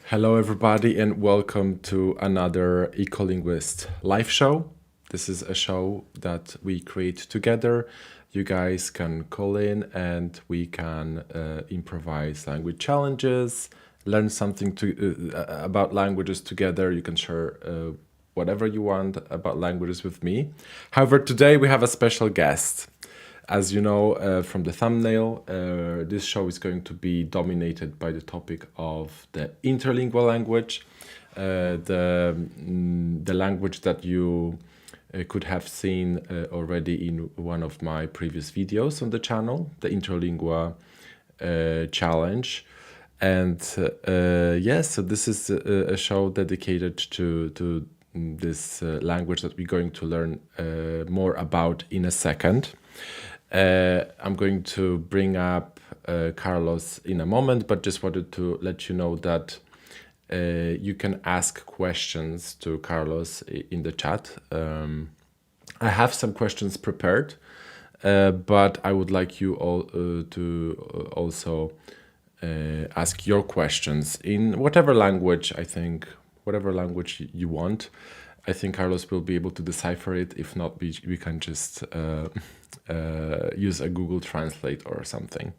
Hello, everybody, and welcome to another Ecolinguist live show. This is a show that we create together. You guys can call in and we can improvise language challenges, learn something about languages together. You can share whatever you want about languages with me. However, today we have a special guest. As you know from the thumbnail, this show is going to be dominated by the topic of the interlingua language, the language that you could have seen already in one of my previous videos on the channel, the Interlingua challenge. And yes, so this is a show dedicated to this language that we're going to learn more about in a second. I'm going to bring up Carlos in a moment, but just wanted to let you know that you can ask questions to Carlos in the chat. I have some questions prepared, but I would like you all to also ask your questions in whatever language whatever language you want. I think Carlos will be able to decipher it. If not, we can just use a Google Translate or something.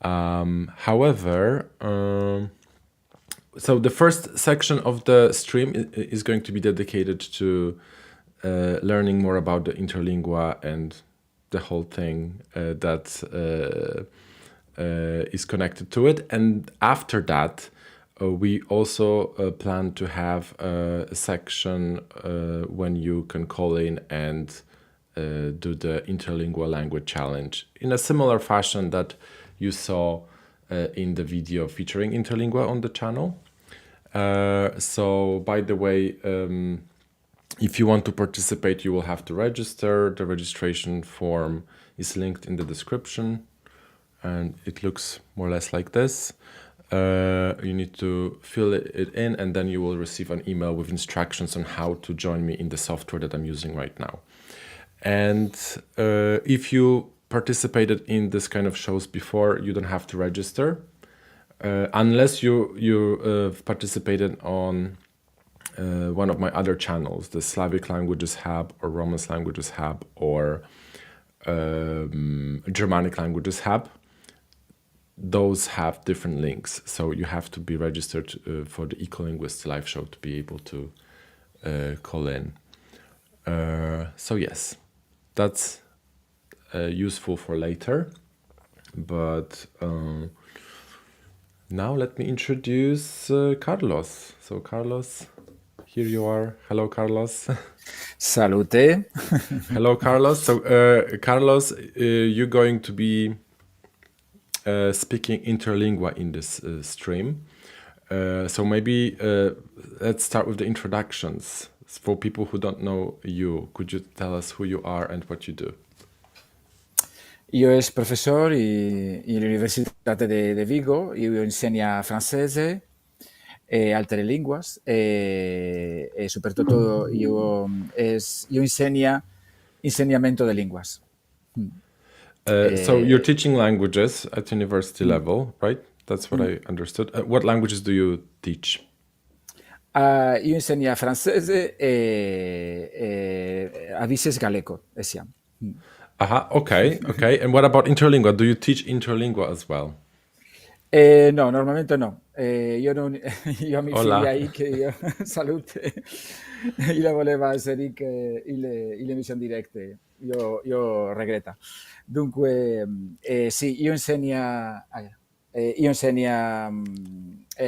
However, so the first section of the stream is going to be dedicated to learning more about the Interlingua and the whole thing that is connected to it. And after that, we also plan to have a section when you can call in and do the Interlingua language challenge in a similar fashion that you saw in the video featuring Interlingua on the channel. So by the way, if you want to participate, you will have to register. The registration form is linked in the description, and it looks more or less like this. You need to fill it in, and then you will receive an email with instructions on how to join me in the software that I'm using right now. And if you participated in this kind of shows before, you don't have to register, unless you participated on one of my other channels, the Slavic Languages Hub or Romance Languages Hub or Germanic Languages Hub. Those have different links, so you have to be registered for the Ecolinguist live show to be able to call in. So yes, that's useful for later. But now let me introduce Carlos. So Carlos, here you are. Hello, Carlos. Salute. Hello, Carlos. So Carlos, you're going to be speaking interlingua in this stream. So maybe let's start with the introductions. For people who don't know you, could you tell us who you are and what you do? Io sono professore all'Università di Vigo, io insegno francese e altre lingue e soprattutto io insegno insegnamento di lingue. So you're teaching languages at university level, right? That's what I understood. What languages do you teach? Io insegno francese e avises galego, siamo. Aha, okay. And what about interlingua? Do you teach interlingua as well? No, normalmente no. Io a mia Hola. figlia che io salute, io volevo essere che l'emissione dirette, io regretta. Dunque, sì, io insegno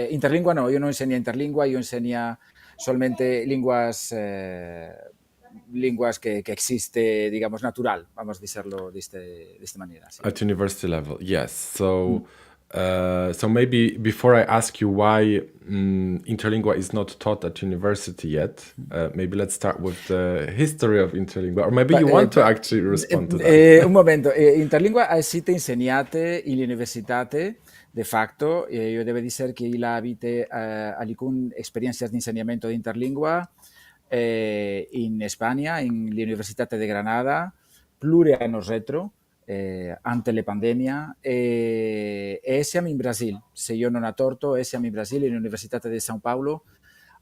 interlingua no, io non insegno interlingua, io insegno solamente lenguas que existe, digamos, natural, vamos a decirlo de esta manera. Sí. At university level, yes. So, so maybe before I ask you why interlingua is not taught at university yet, maybe let's start with the history of interlingua, or maybe you want to actually respond to that. Un momento, interlingua esiste insegnate all'università de facto. Io devo dire che io avete alcune esperienze di insegnamento di interlingua in Spagna, en la Universitat de Granada, pluri años retro, ante la pandemia, e siamo in Brasile. Se io non ho torto, siamo in Brasile, all'Università di São Paulo,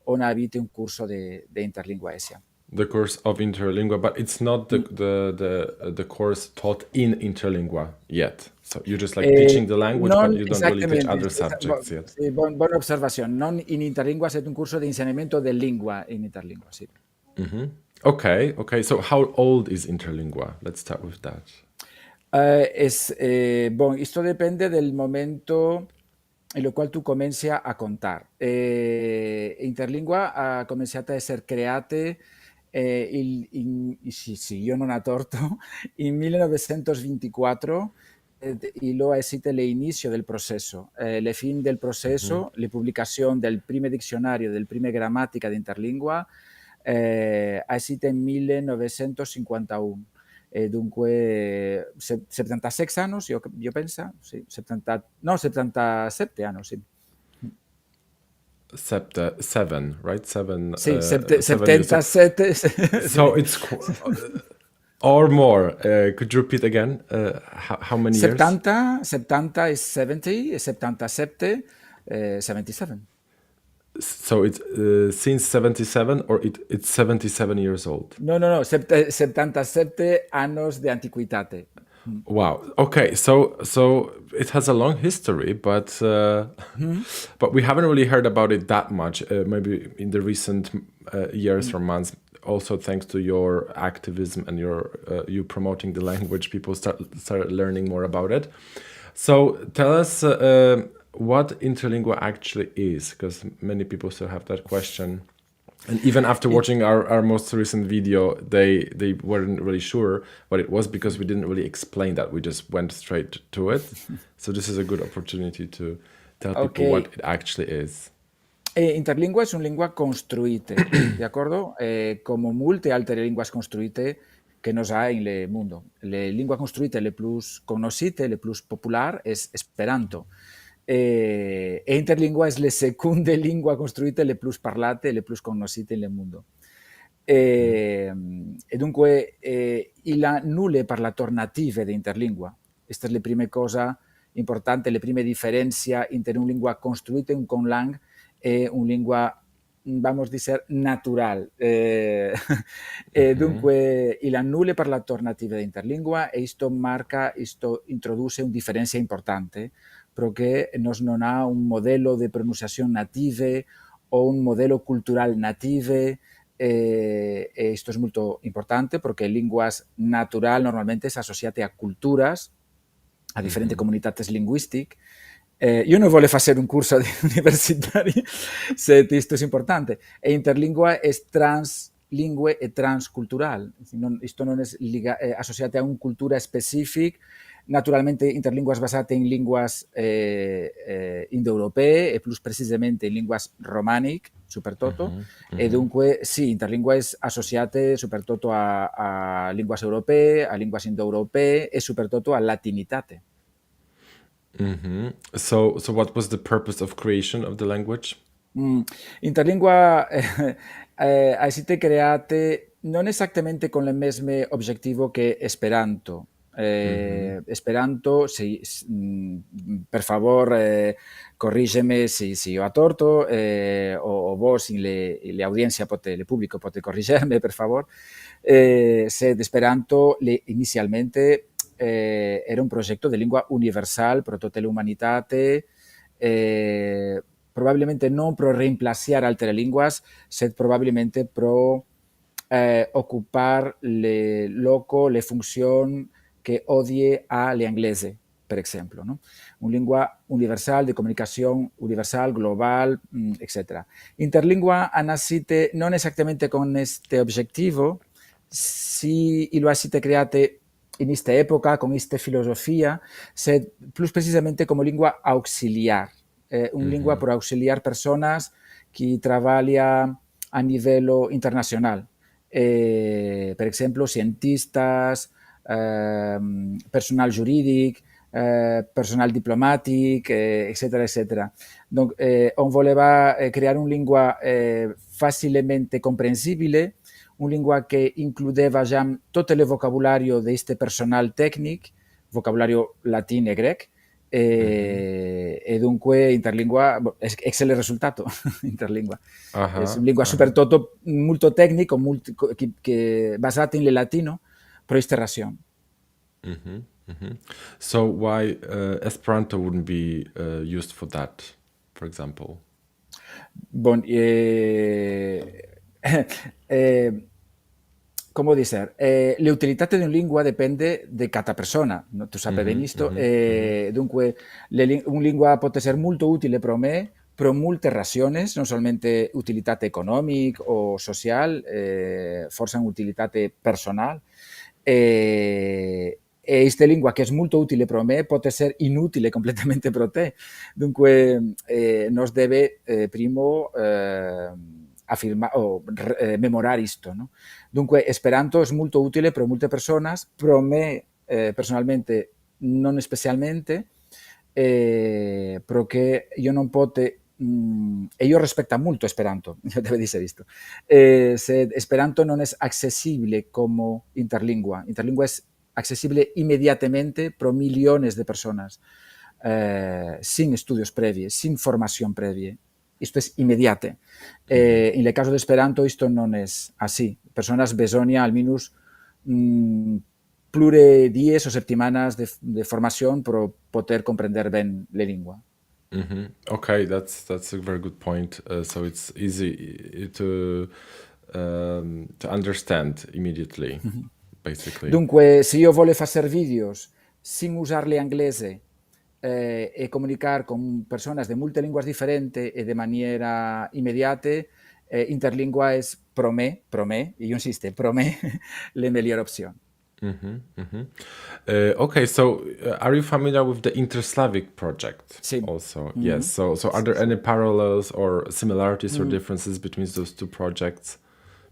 on avete un corso di Interlingua ESIA. The course of Interlingua, but it's not the course taught in Interlingua yet. So you're just like teaching the language, but Non you don't really teach esattamente, other subjects yet. sì, buona osservazione, non in Interlingua, è un corso di insegnamento di lingua in Interlingua, sì. Okay, okay. So how old is Interlingua? Let's start with that. Esto depende del momento en el cual tu comiences a contar. Interlingua ha cominciato a essere create, se io non ho torto, in 1924, y lo esiste l'inizio del processo. Le fin del processo, la pubblicazione del primo dizionario, del primo grammatica di Interlingua, esiste in 1951. Dunque 76 anni, io penso, sì, 77 anni, sì. Seven, right? Sì, 7 years. 77. So it's or more. Could you repeat again? How many years? 70 is 70, 77, 77. So it's since 77 or it's 77 years old? No, 77 anni di antiquitate. Wow. Okay. So it has a long history, but we haven't really heard about it that much. Maybe in the recent years or months, also thanks to your activism and you promoting the language, people started learning more about it. So tell us what Interlingua actually is, because many people still have that question. And even after watching our most recent video, they weren't really sure what it was because we didn't really explain that. We just went straight to it. So this is a good opportunity to tell people what it actually is. Interlingua è una lingua costruita, d'accordo? Come molte altre lingue costruite che nos ha nel mondo. Le lingue costruite le più conosciute, le più popolari, è Esperanto. E Interlingua è la seconda lingua costruita le più parlate, le più conosciute nel mondo. E dunque il ha nulle parlatori native di Interlingua. Questa è la prima cosa importante, le prime differenze tra una lingua costruita, un conlang, e una lingua, vamos a dire, natural. Dunque, il ha nulle parlatori native di Interlingua e questo introduce una differenza importante perché non ha un modello di pronunciazione native o un modello cultural native. Esto es muy importante porque lenguas natural normalmente es asociate a culturas, a diferentes comunidades lingüísticas. Yo no voglio hacer un curso universitario, esto es importante. E Interlingua es translingüe e transcultural. Esto no es asociate a una cultura específica. Naturalmente, Interlingua es basata en lenguas indoeuropee e più precisamente in linguas romanic, soprattutto, e dunque sì, Interlingua è associata soprattutto a linguas europee, a linguas indoeuropee e soprattutto a latinitate. So what was the purpose of creation of the language? Interlingua ha sido create non esattamente con il mesmo obiettivo che Esperanto. Esperanto, per favor, corrígeme si io ho torto, o vos, la audiencia, il pubblico, potete corrigermi, per favor. Se Esperanto inizialmente era un progetto di lingua universal per tutta l'umanità, probabilmente non per reemplazar altre linguas, sed probabilmente per ocupar le loco, le funzioni che odie all'inglese, per esempio, ¿no? Una lingua universal, de comunicación universal, global, etc. Interlingua ha nacido non esattamente con este objetivo, si lo ha sido create in esta época, con esta filosofia, sed plus precisamente como lingua auxiliar. Una lingua per auxiliar personas que trabajan a livello internacional. Per esempio, cientistas, personal jurídic, personal diplomàtic, etc. etc. Donc, on voleva creare una lingua facilmente comprensibile, una lingua che includeva già tutto il vocabolario di questo personal tecnic, vocabolario latino e grec, e dunque Interlingua è il risultato. Interlingua è una lingua soprattutto molto tecnica, basata in latino, però isterrazione. So why Esperanto wouldn't be used for that, for example? Bon, come dicer, l'utilitat di una lingua dipende da cada persona, no? Tu sape benissimo. Dunque, una lingua pot essere molto utile per me, per molte ragioni, non solamente utilitat economica o social, forse un'utilitat personale. E questa lingua che è molto utile per me può essere inutile completamente per te. Dunque, nos deve primo afirmare o memorare questo, no? Dunque, Esperanto è molto utile per molte persone, per me personalmente non specialmente, perché io non posso, e io rispetto molto Esperanto, devo dire questo. Se Esperanto non è accessibile come Interlingua, Interlingua è accessibile immediatamente per milioni di persone, sin estudios previos, sin formación previa. Esto es inmediato. En el caso de Esperanto, esto no es así. Personas besonia al menos plure días o setmanas de formación para poder comprender bien la lengua. Okay, that's a very good point. So it's easy to understand immediately, basically. Dunque, se io voglio fare videos sin usar l'inglese e comunicar con persone di molte lingue differenti e di maniera immediata, Interlingua è pro me, io insisto, pro me, la migliore opzione. Okay, so are you familiar with the Interslavic project? Sì. Also, yes. So are there any parallels or similarities or differences between those two projects?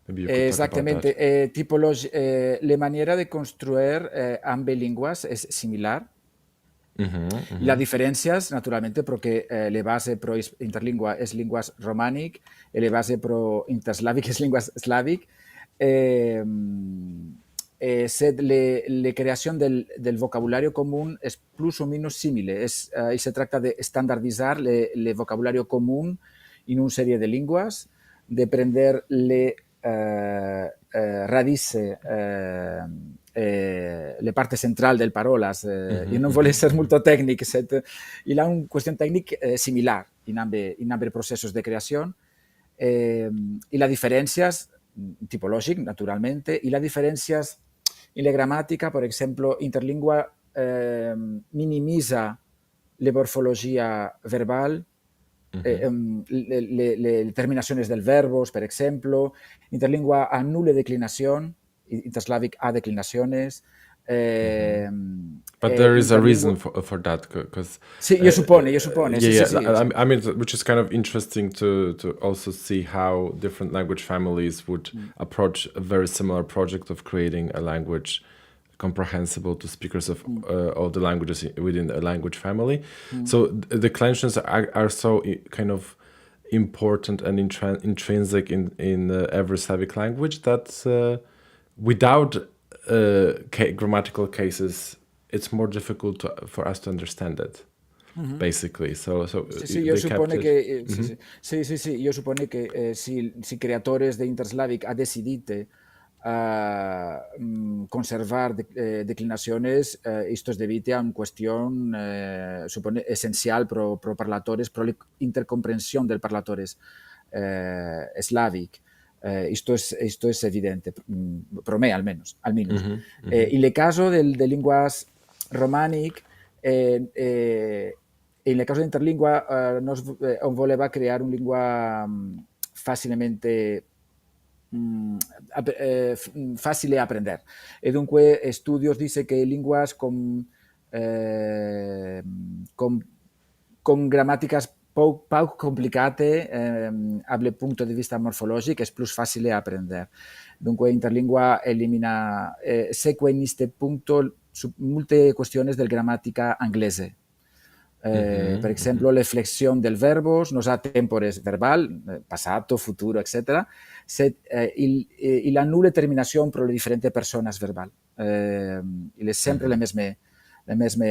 Maybe you could talk about that. Esattamente. La maniera di costruire ambe linguas è similare. La diferencia, naturalmente, porque la base pro Interlingua es lenguas romanic y la base pro Interslavic es lenguas slavic. La creación del vocabulario común es plus o menos simile. Y se trata de estandardizar el vocabulario común en una serie de lenguas, de prender le radice, la parte central del parolas. Io non voglio essere molto tecnico, il ha una questione tecnica similar in ambi processos de creación, y las diferencias tipològic, naturalmente, y las diferencias en la gramática, por ejemplo, Interlingua minimiza la morfologia verbal, le terminaciones del verbos, per ejemplo. Interlingua anula declinación, Interslavic ha declinaciones. But there is a reason for that, because sì, io suppone. I mean, which is kind of interesting to also see how different language families would approach a very similar project of creating a language comprehensible to speakers of all the languages within a language family. So the declensions are so kind of important and intrinsic in every Slavic language that without grammatical cases, it's more difficult for us to understand it. Basically, so io suppone che io suppone che si creatores de Interslavic ha decidito conservar declinaciones, esto es debido a una cuestión supone esencial pro parlatores, pro intercomprensión del parlatores slavic. Esto es evidente, pro me al menos. En el caso de lenguas romanic, en el caso de Interlingua, nos voleva crear una lingua fácilmente facile a aprender. E dunque studios dice che linguas con grammaticas poco complicate dal punto di vista morfologico è più facile a aprender. Dunque Interlingua elimina segue in questo punto molte questioni del grammatica inglese. Per esempio, la flexión del verbos nos da tempores verbal, passato, futuro, etc. La nulla terminación per le differenti personas verbal. Il è sempre le mesme la mesma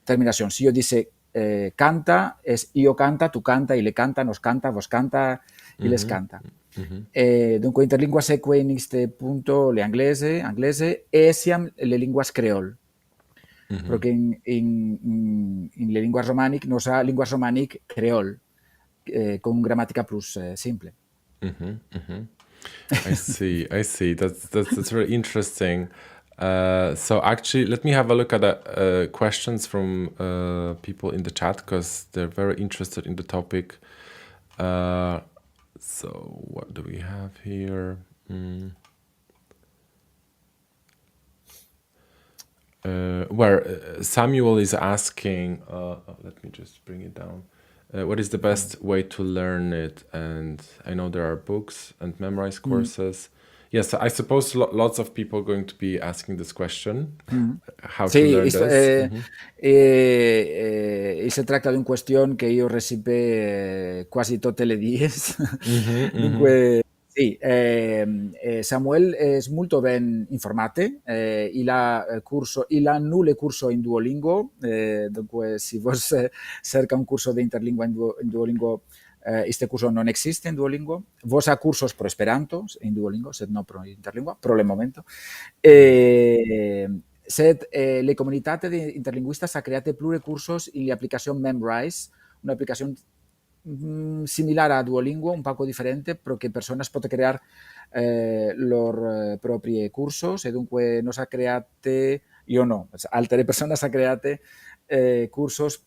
terminación. Si io dice canta, es io canta, tu canta, ile canta, nos canta, vos canta, iles canta. Dunque Interlingua segue in este punto le anglese e siam le linguas creol. Perché in le linguas romanic nos ha linguas romanic creol, con gramática plus simple. I see. I see. That's very interesting. So actually, let me have a look at questions from people in the chat because they're very interested in the topic. So what do we have here? Where Samuel is asking, let me just bring it down. What is the best way to learn it? And I know there are books and memorized courses. Yes, I suppose lots of people are going to be asking this question. How to learn this. I si tratta di una questione che io recipe quasi tutte le dies. Dunque, sì, Samuel è molto ben informato, il ha nulle corso in Duolingo, dunque se voi cerca un corso di interlingua in Duolingo, este curso non existe in Duolingo. Vos ha cursos pro Esperanto in Duolingo, sed no pro Interlingua, pro le momento. Sed le comunitate di interlinguistas ha create plure cursos in l'applicazione Memrise, un'applicazione similar a Duolingo, un poco differente, però che persone possono creare loro propri cursos e dunque nos ha create, io no, altre persone ha create cursos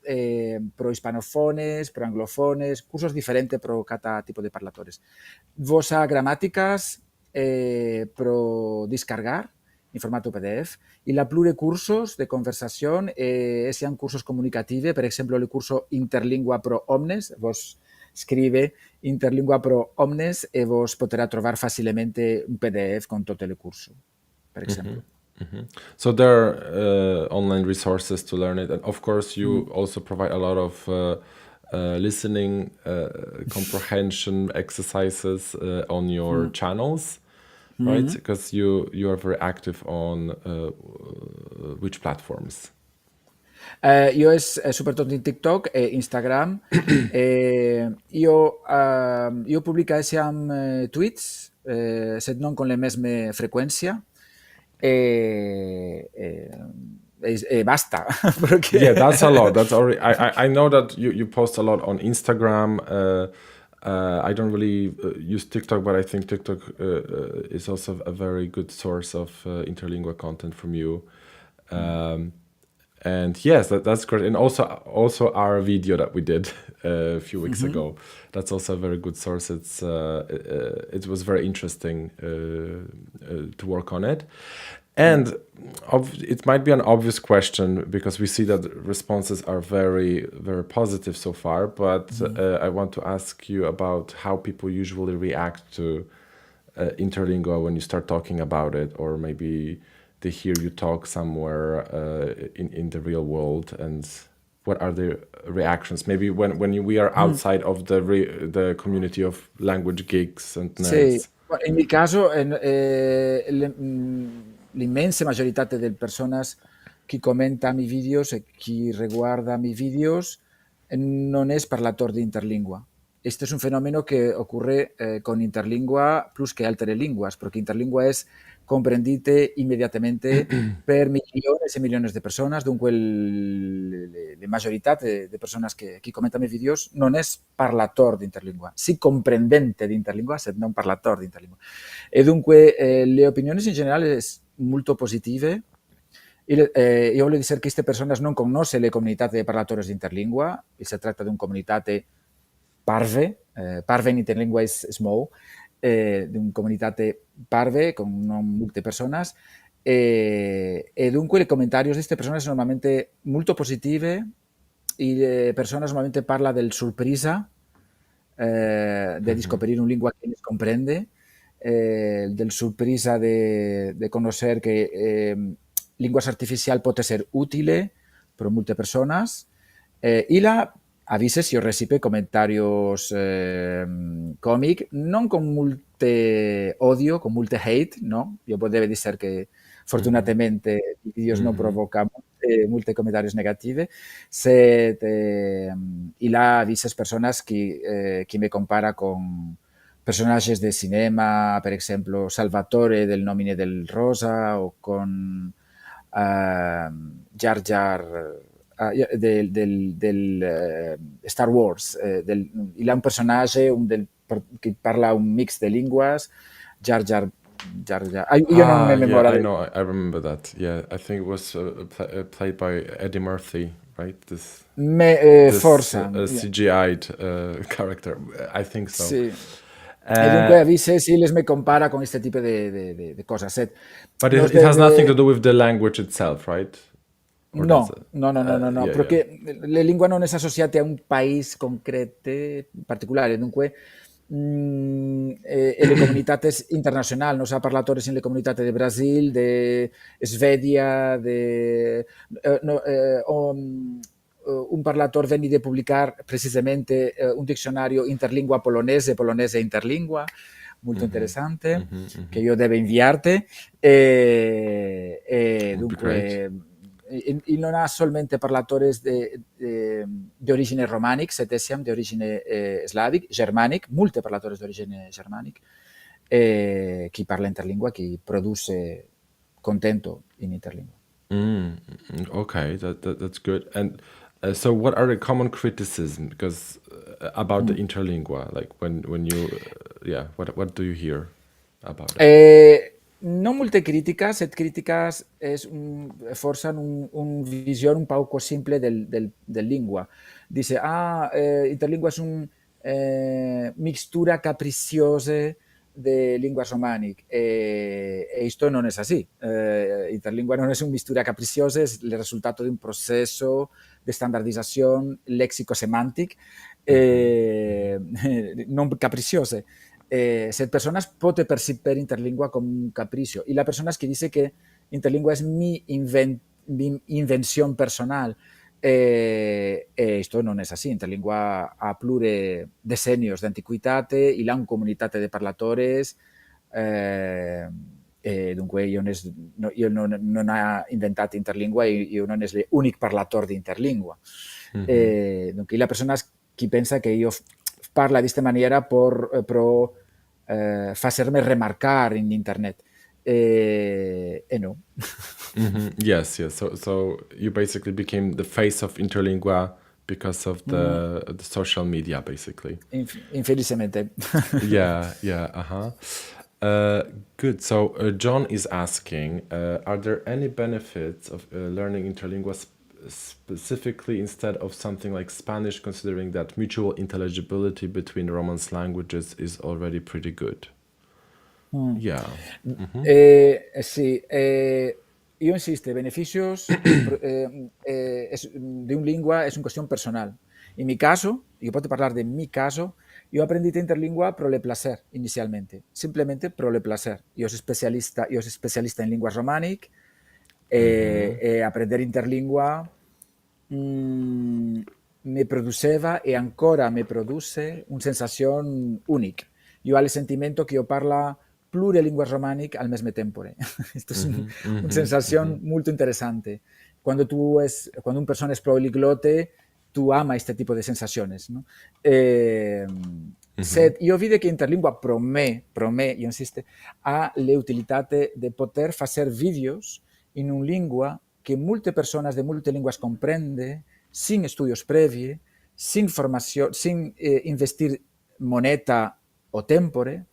pro hispanofones, pro anglofones, cursos diferentes pro cada tipo de parlatores. Vos ha gramáticas pro descargar en formato PDF y la plure cursos de conversación sean cursos comunicativos, per exemple el curso Interlingua pro Omnes, vos scrive Interlingua pro Omnes e vos potrà trovar facilmente un PDF con tutto il curso, per esempio. So there are online resources to learn it, and of course you also provide a lot of listening comprehension exercises on your channels, right? Because you are very active on which platforms? Io soprattutto in TikTok e Instagram. Io pubblico siam tweets, se non con le mesme frequenze. E basta. Yeah, that's a lot. That's already. I know that you post a lot on Instagram. I don't really use TikTok, but I think TikTok is also a very good source of interlingua content from you. And yes, that's great. And also our video that we did a few weeks ago. That's also a very good source. It was very interesting to work on it. And it might be an obvious question because we see that responses are very, very positive so far. But I want to ask you about how people usually react to Interlingua when you start talking about it, or maybe they hear you talk somewhere in the real world, and what are the reactions? Maybe when we are outside of the community of language geeks and nerds. Sì, in mi caso l'immensa maggiorità delle persone che commenta i videos e chi riguarda i videos non è parlator di interlingua. Este es un fenómeno que ocurre con Interlingua plus que altre lenguas, porque Interlingua es comprendite inmediatamente per millones e millones de personas, dunque la maggiorità de personas que comentan i videos non è parlator di Interlingua, sì comprendente di Interlingua, se non parlator di Interlingua. E dunque le opinioni in generale sono molto positive. Io voglio dire che queste persone non conoscono le comunità di parlatori di Interlingua, si tratta di una comunità parve in Interlingua è small, di una comunità parve con non molte persone, e dunque i commentari di queste persone sono normalmente molto positive, e le persone normalmente parlano del sorpresa di scoprire una lingua che non comprende, del sorpresa di conoscere che lenguaje artificial può essere utile per molte persone, e a veces io recibo comentarios cómic, non con multe odio, con multe hate, no? Io potevo dire che fortunatamente i videos non provocano multe comentaris negativi, sed illa dices personas qui me compara con personajes de cinema, per exemplo, Salvatore del Nomine del Rosa o con Jar Jar del Star Wars. Il ha un personatge que parla un mix de línguas, Jar Jar. Io non me Yeah, memora. I know. I remember that. Yeah, I think it was played by Eddie Murphy, right? This Forza. CGI'd character. I think so. Sì. E dunque avvise Siles me compara con questo tipo di cose. But it has nothing to do with the language itself, right? Or does No, it? no, Yeah, yeah. perché le lingue non è associate a un paese concreto, particolare, dunque e le comunità internazionali, non so, parlatores in le comunità di Brasil, di Svezia, un parlatore venne di pubblicare precisamente un dizionario interlingua polonese, polonese interlingua, molto interessante, che io devo inviarti, e dunque non ha solamente parlatores di origine romanic, setesiam, di origine slavic, germanic, multe parlatores di origine germanic, chi parla interlingua, chi produce contento in interlingua. Okay, that's good. And so, what are the common criticisms because about the interlingua? Like when you, yeah, what do you hear about it? Non multe críticas, et críticas forçan un visió un pauco simple del lingua. Dice, interlingua és un mixtura capriciosa de linguas romanic. E isto non és así. Interlingua non és un mixtura capriciosa, és el resultato d'un proceso de standardització léxico-semàntic non capriciosa. Set personas pot perceber interlingua com un capricio. Y la persona que dice que interlingua es mi invención personal. Esto non és así. Interlingua ha plure decenios d'antiquitate i l'ha un comunitate de parlatores. Dunque io non ha inventat interlingua i io non és l'únic parlator d'interlingua. Dunque la persona qui pensa que io parla d'esta maniera pro facerme remarcar in internet. No. Yes. So you basically became the face of Interlingua because of the social media, basically. Infelicemente. Yeah. Good. So John is asking, are there any benefits of learning Interlingua specifically instead of something like Spanish, considering that mutual intelligibility between Romance languages is already pretty good? Yeah. Sì, io insisto, beneficios de un lingua es una cuestión personal. En mi caso, yo puedo hablar de mi caso, yo aprendí interlingua pro le placer inicialmente, simplemente pro le placer. Yo soy especialista en lenguas romanic, aprender interlingua me produceva e ancora me produce una sensación única. Yo al sentimento que yo parla plurilinguas romanic al mesmo tempo. Esto es una sensación muy interesante. Cuando un persona es poliglote, tú ama este tipo de sensaciones. No? Io vide che interlingua pro me, io insiste, ha le utilitate de poter facer vídeos in un lingua que multe personas de multe linguas comprende, sin estudios previ, sin formación, sin investir moneta o tempore,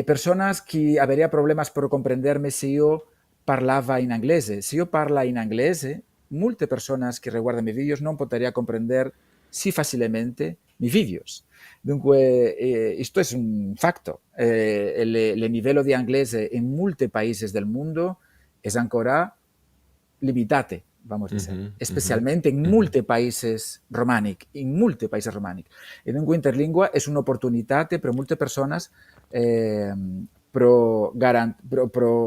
personas que habría problemas por comprenderme si yo parlava in inglese. Si io parla in inglese, multe personas que reguardan mis vídeos non poderia comprender si facilmente mis vídeos. Dunque, isto è un facto. Il livello di inglese in multe paesi del mondo è ancora limitate, vamos a decir, especialmente en multe países romànic, en multe países romànic. E dunque interlingua és una oportunitat per multe persones pro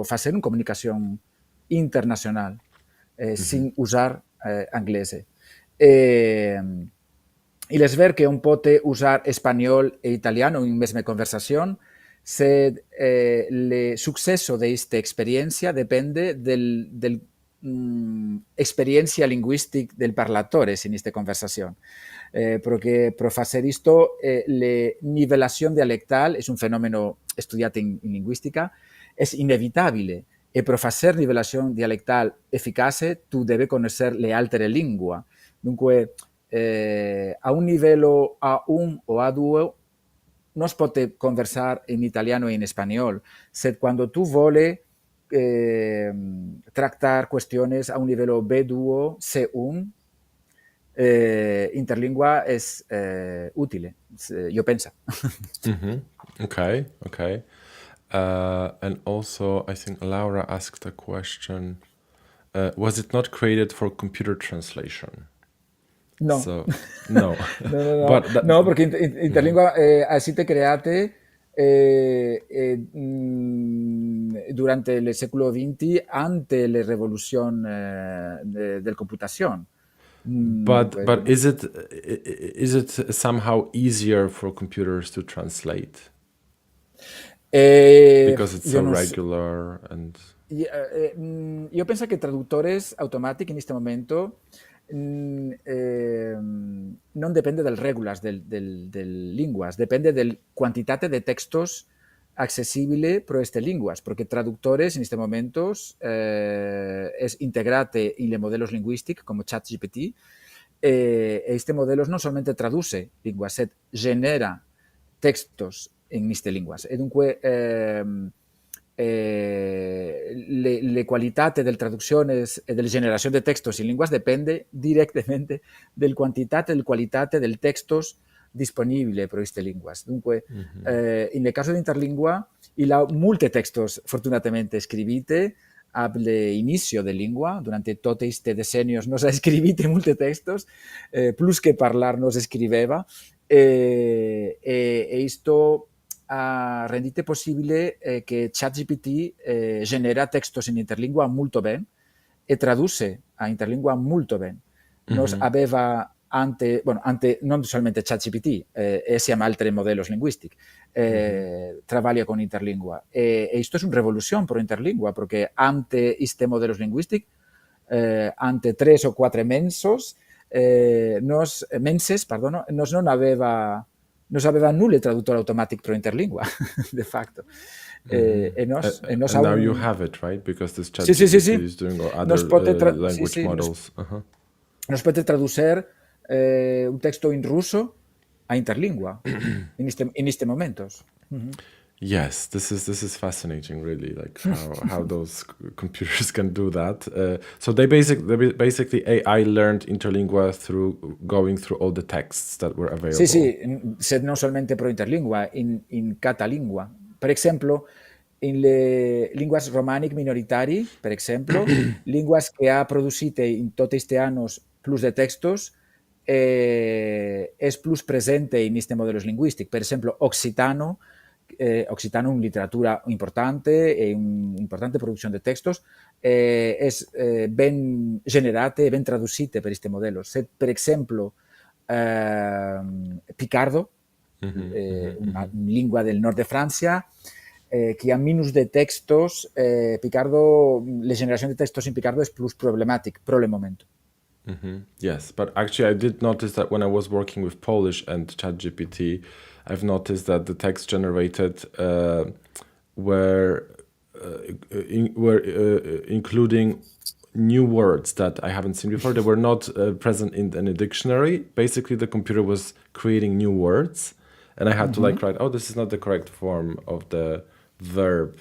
facer una comunicació internacional sin usar anglese. I les ver que un pot usar espanyol e italiano en mesma conversació, el successo d'esta experiència depende del experiència lingüística del parlatores en esta conversación. Perquè per fer esto, la nivelació dialectal és un fenómeno estudiat en lingüística, és inevitable. E per fer nivelació dialectal eficace, tu debes conocer le altre lingua. Dunque, a un livello A1 o A2 no es pot conversar en italiano e en espanyol. Quando tu vuole tractar qüestions a un livello B2, C1, Interlingua és útil, jo penso. Okay. And also, I think Laura asked a question. Was it not created for computer translation? No. So, no. No, perché Interlingua ha sido create durante il secolo XX, ante la rivoluzione della computazione. But is it somehow easier for computers to translate? Because it's so regular and... Io penso che traduttores automatici in questo momento non dipende del regulas del linguas, dipende del quantitat de textos accessibili per queste linguas, perché traductores in questo momento es integrate en los modelos lingüísticos como ChatGPT, este modelos no solamente traduce linguas, genera textos en queste linguas. E dunque le qualitat de traduccions e de generació de textos en linguas depende directament del quantitat e del qualitat del textos disponible per queste linguas. Dunque, in el caso de Interlingua, il ha multe textos fortunatamente scrivite all'inizio de lingua, durante tots questi decennios nos ha scrivite multe textos, plus que parlar nos scriveva, e isto ha rendite possibile che ChatGPT genera textos in Interlingua molto bene e traduce a Interlingua molto bene. Nos aveva ante non solamente ChatGPT, siamo altri modelli linguistici, treballa con Interlingua. E questo è una rivoluzione per Interlingua, perché ante questi modelli linguistici, ante 3 o 4 menses, nos non aveva nulla traduttore automatico per Interlingua, de facto. And now you have it, right? Because this ChatGPT is doing other language models. Nos puede traducir un texto in ruso a Interlingua in estos momentos. Yes, this is fascinating, really, like how those computers can do that. So they basically AI learned Interlingua through going through all the texts that were available. Sí, no solamente pro Interlingua, in catalingua. Per esempio, in le linguas romanic minoritari, per esempio, linguas que ha producite in tots questi annos plus de textos, és plus presente in questi modelos lingüístics. Per esempio, occitano, una literatura importante e un'importante produzione di textos, és ben generate e ben traducite per questi modelos. Per esempio, picardo, una lingua del nord de Francia, que ha minus de textos, Picardo, la generación de textos en Picardo es plus problemática, por el momento. Yes, but actually I did notice that when I was working with Polish and ChatGPT, I've noticed that the text generated were including new words that I haven't seen before. They were not present in any dictionary. Basically, the computer was creating new words, and I had to write, oh, this is not the correct form of the verb,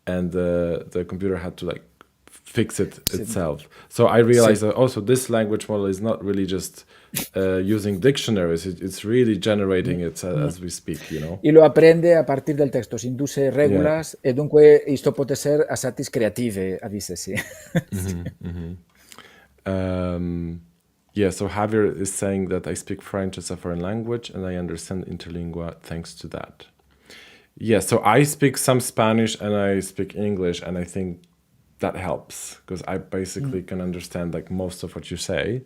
and the computer had to fix it itself. So I realized that also this language model is not really just using dictionaries, it's really generating it as we speak, you know. Y lo aprende a partir del texto, si induce regulas, e dunque questo può essere assatis creative, a veces, sì. Yeah, so Javier is saying that I speak French as a foreign language and I understand Interlingua thanks to that. Yeah, so I speak some Spanish and I speak English, and I think that helps because I basically can understand most of what you say.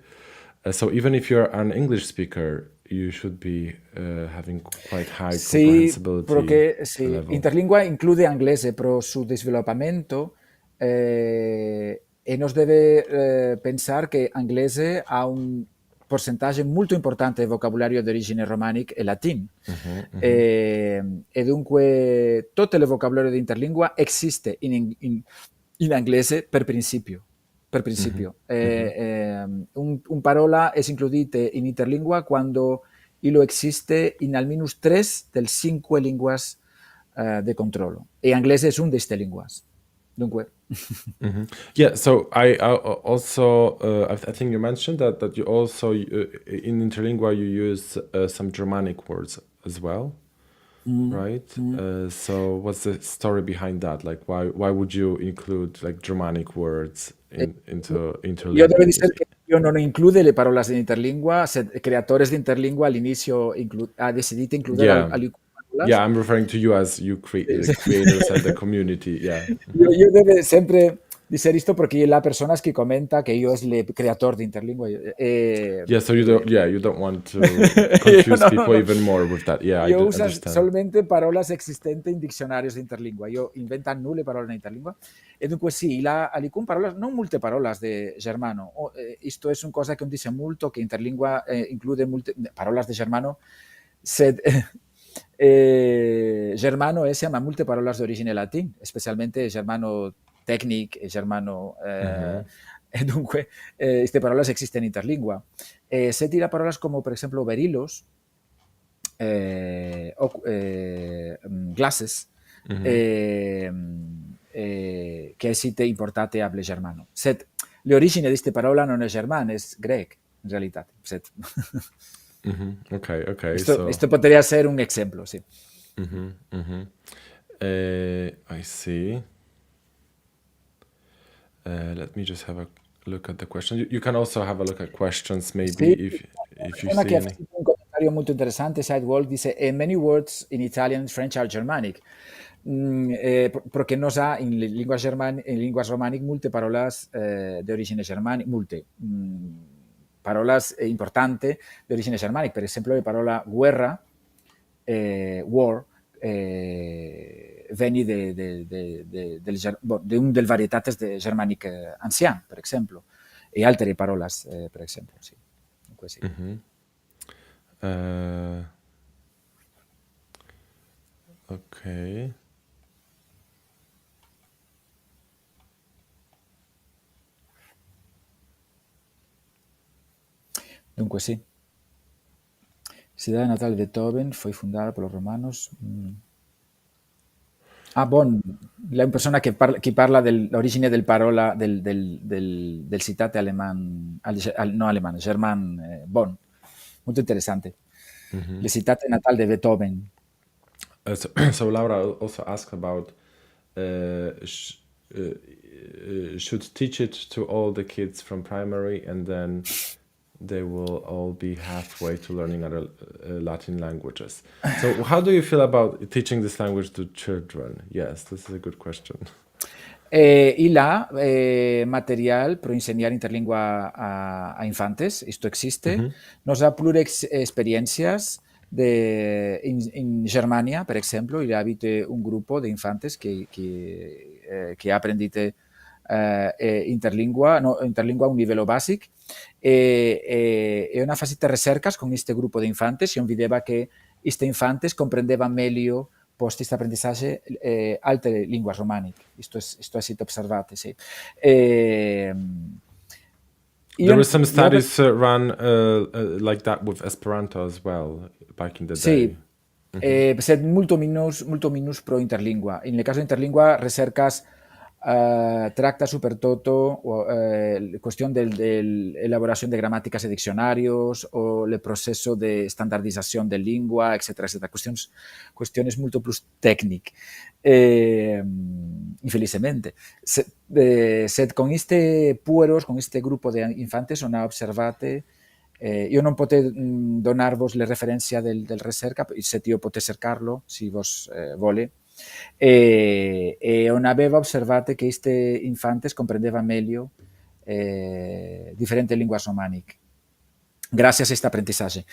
So even if you're an English speaker, you should be having quite high comprehensibility. Porque Interlingua include inglese, pero su sviluppamento e nos deve pensare che inglese ha un percentage molto importante di vocabolario di origine romanica e latin. E dunque tutto il vocabolario di Interlingua esiste in inglese per principio. Per principio. Un parola è includita in Interlingua quando ilo existe in almeno 3 del 5 linguas de controllo. E inglese è una di queste lingue. Dunque. Yeah, so I also I think you mentioned that you also in Interlingua you use some Germanic words as well, right? So what's the story behind that? Like why would you include like Germanic words into Interlingua? Io devo dire che io non include le parole in Interlingua, creatores di Interlingua all'inizio ha deciso di includere alcune parole. Yeah, I'm referring to you as you the creators and the community, yeah. Io devo sempre dire questo perché la persona che commenta che io sono il creatore di Interlingua. Yeah, so you don't want to confuse people even more with that. Yeah, io I uso understand. solamente parole esistenti in dizionari di Interlingua. Io invento nulle parole in Interlingua. E dunque sì, alcune parole, non molte parole di germano. Questo è una cosa che dice molto, che Interlingua include molte parole di germano. Germano ha molte parole di origine latina, specialmente germano tecnico e germano. E dunque queste parole esistono in Interlingua. Se tira parole come per esempio verilos, glasses, che esiste importate a germano. Le origini di queste parole non è germano, è greco, in realtà. Okay. Esto podría ser un ejemplo, sí. I see. Let me just have a look at the question. You can also have a look at questions, maybe, Sí, if you una see che ha any. fatto un commentario molto interessante, Sidewall, dice many words in Italian and French are Germanic. Perché non sa in lingua romanic molte parole di origine germanica, molte parole importanti di origine germanica, per esempio la parola guerra, war, veni di un del varietats de germanic ancian, per esempio, e altre parole, per esempio, sì. Dunque, sì. Okay. Dunque, sì. Cidade natal de Beethoven foi fundada polos romanos. Bon, la persona che parla dell'origine del parola del citate alemán, no alemán, germán, Bonn. Molto interessante. Le citate natal de Beethoven. So Laura also asked about should teach it to all the kids from primary, and then they will all be halfway to learning other Latin languages. So how do you feel about teaching this language to children? Yes, this is a good question. Il ha material per insegnare interlingua a infantes, esto existe. Nos ha plures experiencias in Germania, per esempio, il habite un gruppo di infantes che ha apprendite interlingua a un livello basic e una facita ricercas con este gruppo di infantes e on videva che queste infantes comprendeva meglio post questo apprendizaje altre lingue romaniche. Questo è stato osservato, sì. There were some studies run like that with Esperanto as well back in the day. Sì, molto minus pro interlingua. In el caso de interlingua, ricercas tracta soprattutto cuestión de elaboración de gramáticas y diccionarios o el proceso de estandarización de lengua, etcétera. Cuestiones mucho plus técnicas. Infelizmente. Con este con este grupo de infantes, on ha observato. Io non potrei donarvos le referenze del ricerca, se io potete cercarlo, se vos vuole. E on aveva osservato che questi infantes comprendeva meglio differenti lingue romaniche grazie a questo apprendizaje.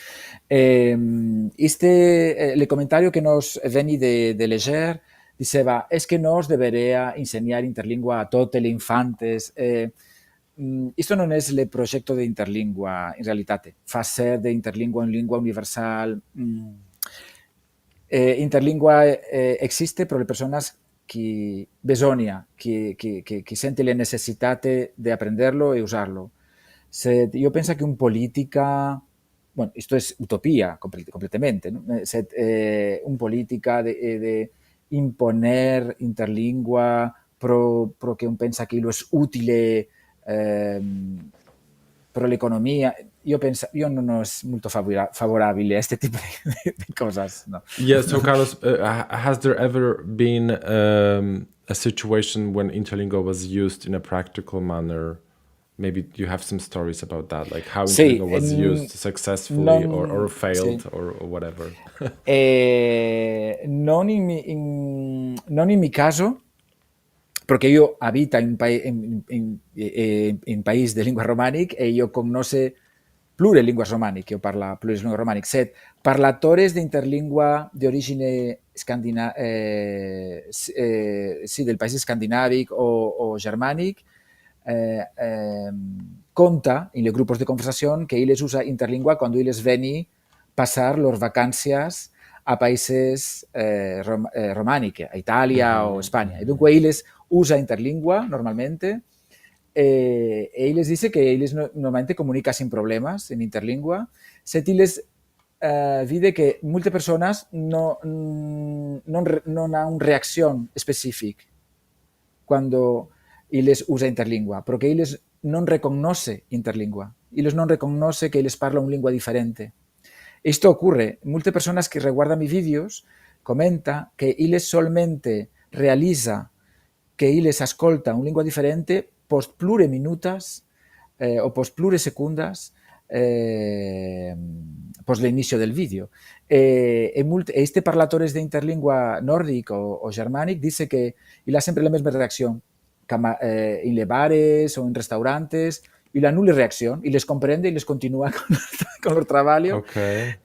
Il commentario che nos veni de leggere diceva es que nos debería ensenyar Interlingua a tots els infantes. Isto non és el projecte d'Interlingua, en realitat. Fa ser d'Interlingua una lingua universal. Interlingua existe per les persones que besonia, que senten la necessitat d'aprender-lo i usar-lo. Yo pienso que un política, bueno, esto es utopía completamente, ¿no? Un política de imponer interlingua pro que un pensa que lo es útil pro l'economia. Yo no es muy favorable a este tipo de cosas. No. Yeah, so Carlos, has there ever been a situation when Interlingua was used in a practical manner? Maybe you have some stories about that, like how Interlingua was used successfully or failed sí. or whatever. Non in mi caso, porque io habita in país de lingua romànic e io cognosce plure linguas romànic, io parla plures lingua romànic. Set, parlatores d'interlingua d'origine sí, del país escandinàvic o germànic, conta en els grupos de conversació que ells usa interlingua quan ells venen passar les vacàncies a països romànics, a Itàlia o Espanya. I dunque ells usa interlingua normalmente. Ells dice que ells normalmente comunica sin problemas en interlingua. Set ells vide que moltes persones no han una reacció específica quan ells usa interlingua, perquè ells no reconoce interlingua. Ellos no reconoce que ellos parlan una lengua diferente. Esto ocurre. Muchas personas que reguardan mis vídeos comentan que ellos solamente realiza que ellos ascoltan una lengua diferente post plure minutas o post plure secundas post l'inicio del vídeo. Este parlatores d'interlingua nòrdic o germànic dice que él ha sempre la misma reacción en les bares o en restaurantes, y la nula reacción, y les comprende y les continúa con el trabajo. Okay.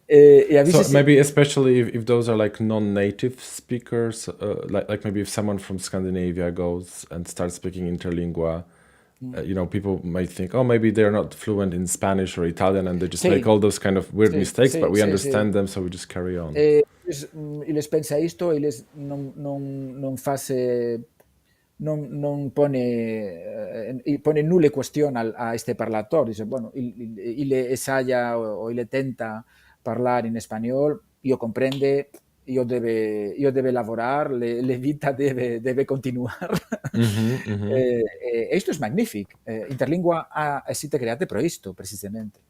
So maybe especially if those are like non-native speakers, like maybe if someone from Scandinavia goes and starts speaking interlingua, people might think, oh, maybe they're not fluent in Spanish or Italian, and they just make all those kind of weird mistakes, but we understand them, so we just carry on. Y les pensa isto, y les non pone nulle questión a este parlatore. Dice, bueno, il ensaya o il tenta parlare in spagnolo, io comprende, io deve lavorare, la vita deve continuare. Esto es magnifico. Interlingua esiste create pro isto, precisamente.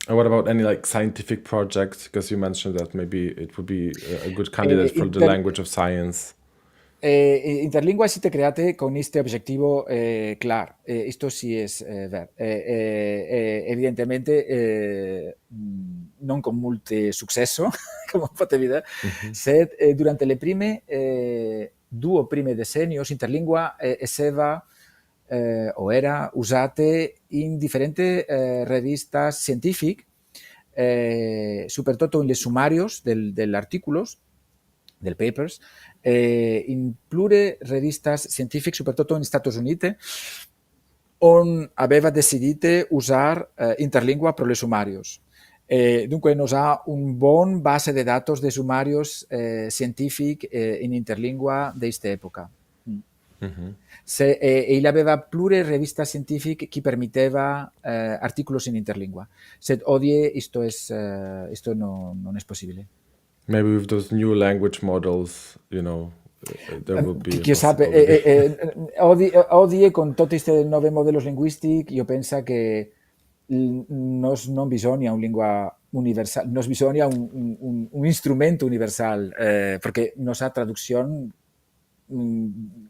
And what about any like scientific projects? Because you mentioned that maybe it would be a good candidate for the language of science. Interlingua esiste create con este objetivo clar. Esto sí es ver. Evidentemente non con molte successo, come potete vedere. Durante le prime 2 prime decennio Interlingua esseva o era usate in differenti riviste scientifiche, soprattutto in le sumarios degli articoli, del papers, in plure revistas scientifiche, soprattutto negli Stati Uniti, on aveva decidito usare interlingua per le sumarios. Dunque, nos ha un buon base de datos de sumarios scientifici in interlingua di questa epoca. Ell aveva plure riviste scientifiche che permetteva articoli in interlingua. Sed odie, isto non è possibile. Maybe with those new language models, there will be. Chi sa, odie con tutti questi nuovi modelli linguistici, io penso che non bisogna una lingua universal, non bisogna un strumento universal, perché nostra traduzione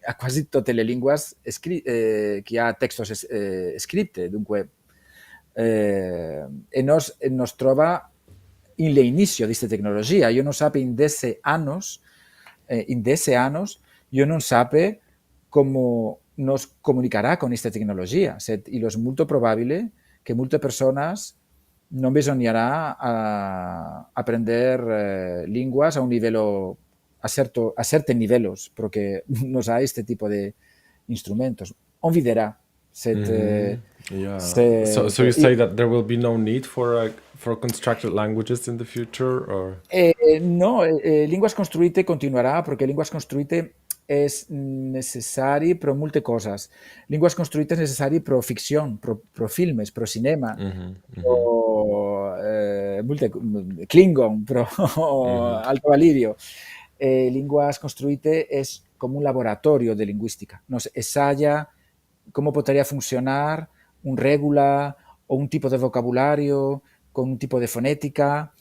a quasi tutte le lingue che ha textos scritti, dunque e nos trova in l'inizio di questa tecnologia. Io non sape in 10 anni, io non sape come nos comunicarà con questa tecnologia. E è molto probabile che molte persone non bisognerà apprendere linguas a un livello a certi nivelos, porque nos ha este tipo de instrumentos. On videra. Yeah. So you say that there will be no need for constructed languages in the future, or? No, Linguas Construite continuarà, perquè Linguas Construite és necessari per molte coses. Linguas Construite és necessari pro ficció, pro filmes, pro cinema, pro Klingon, pro Alto Valirio. Linguas Construite és com un laboratorio de lingüística. Nos ensaya cómo podría funcionar un regula o un tipo de vocabulario con un tipo de fonética.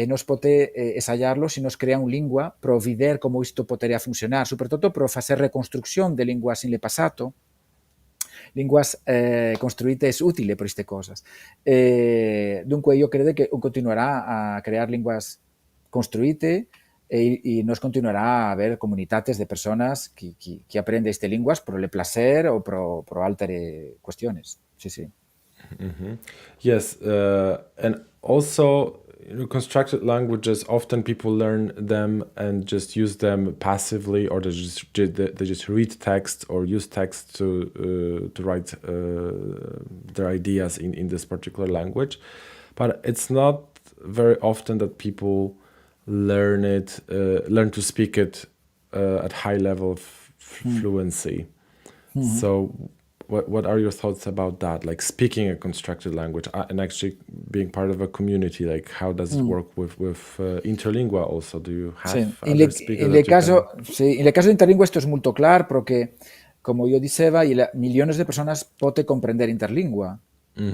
Nos pot ensayarlo si nos crea un lingua pro vider come isto podría funcionar, soprattutto pro facer reconstrucción de linguas in le passato. Linguas construite es utile per queste cose. Dunque io credo che continuerà a crear linguas construite y nos continuará a haber comunidades de personas que aprenden estas lenguas por el placer o por altere cuestiones. Sí, sí. Yes, and also constructed languages, often people learn them and just use them passively, or they just read text or use text to write their ideas in this particular language. But it's not very often that people learn to speak it at high level of fluency. So what are your thoughts about that, like speaking a constructed language and actually being part of a community? Like, how does it work with Interlingua also? Do you have other speakers? In el caso di Interlingua esto es molto clar, perché come io diceva, milioni di persone possono comprendere Interlingua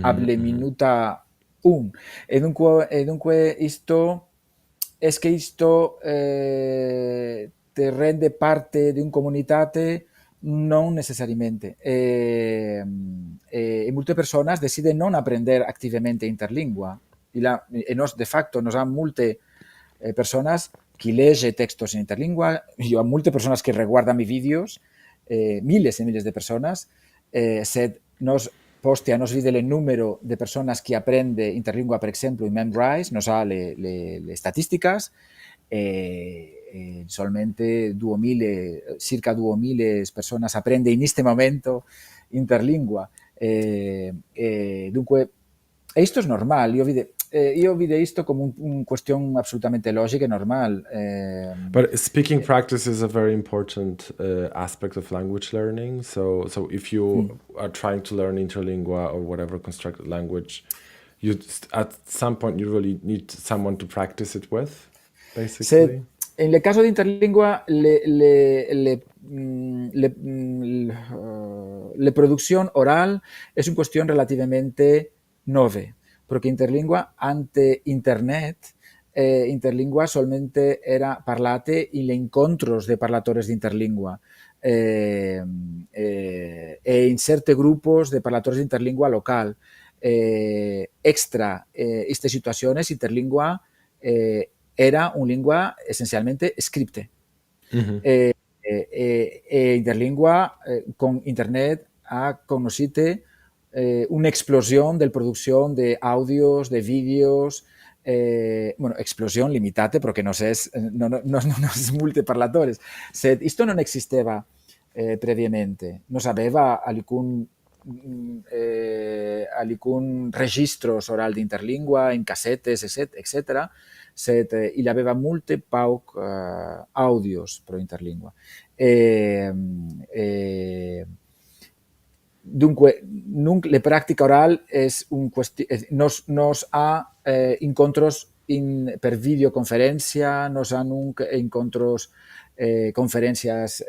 able minuta un. E dunque isto es que isto te rende parte di una comunitate. Non necessariamente. Molte persone deciden non aprender activamente interlingua. Nos, de facto, nos ha molte personas que legge textos en interlingua. Yo a molte personas que reguardan mis vídeos, miles y miles de personas. Nos postea, nos vide el número de personas que aprende interlingua, per exemplo, in Memrise, nos ha le statistiche. Solamente circa 2000 persone apprende in questo momento interlingua. Dunque, questo è normale. Io vide questo come una questione assolutamente logica e normale. But speaking practice is a very important aspect of language learning. So if you are trying to learn interlingua or whatever constructed language, at some point you really need someone to practice it with, basically. En el caso de Interlingua, la producción oral es una cuestión relativamente nueva, porque Interlingua, ante Internet, Interlingua solamente era parlate in le incontros de parlatores de Interlingua e in certi gruppi de parlatores de Interlingua local. Extra queste situazioni, Interlingua era una lingua essenzialmente scripte. Interlingua con Internet ha conosciuto un'esplosione della produzione di audios, di videos, explosión limitada porque no es multiparlatores. Esto no existeva previamente. No sabeva alcun registros oral de interlingua en casetes, etc. Il aveva molte pauc audios pro interlingua. Dunque, la práctica oral nos ha incontros per videoconferencia, nos ha incontros conferencias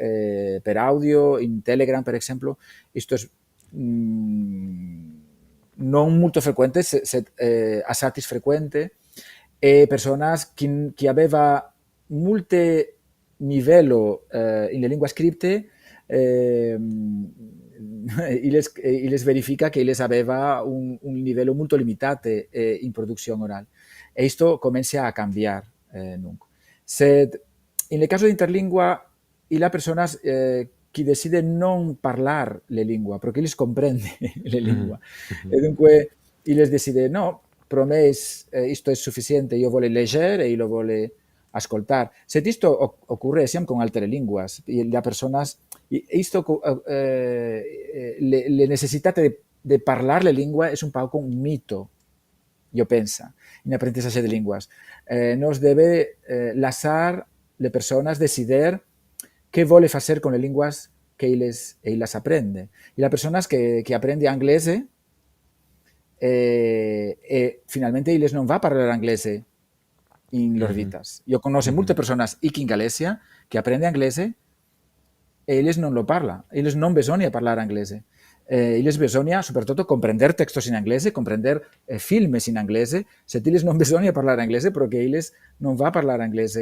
per audio, in Telegram, per esempio. Esto es non molto frequente, assatis frequente, e personas che aveva molte livello in le lingue scripte les verifica che les aveva un livello molto limitato in produzione orale. E questo comincia a cambiare. In el caso di interlingua, la persona che decide non parlare le lingue, perché les comprende le lingue. E dunque, les decide, no, per me questo è sufficiente, io voglio leggere e io voglio ascoltar. Se questo occorre sia con altre lingue, le personas, le necessitat de parlar la lingua és un poc un mito, jo penso, en aprenentatge de llengües. Nos debe lasciar le persones decidir què vol fer con les llengües que elles aprende. I les persones que aprende anglès, finalmente elles non va parlar anglès in lor vites. Jo conozco moltes persones aquí en Galícia que aprende anglès e elles non lo parla. Elles non besonia parlar anglès. Elles besonia, soprattutto, comprender textos in anglès, comprender filmes in anglès. Se elles non besonia parlar anglès, però que elles non va parlar anglès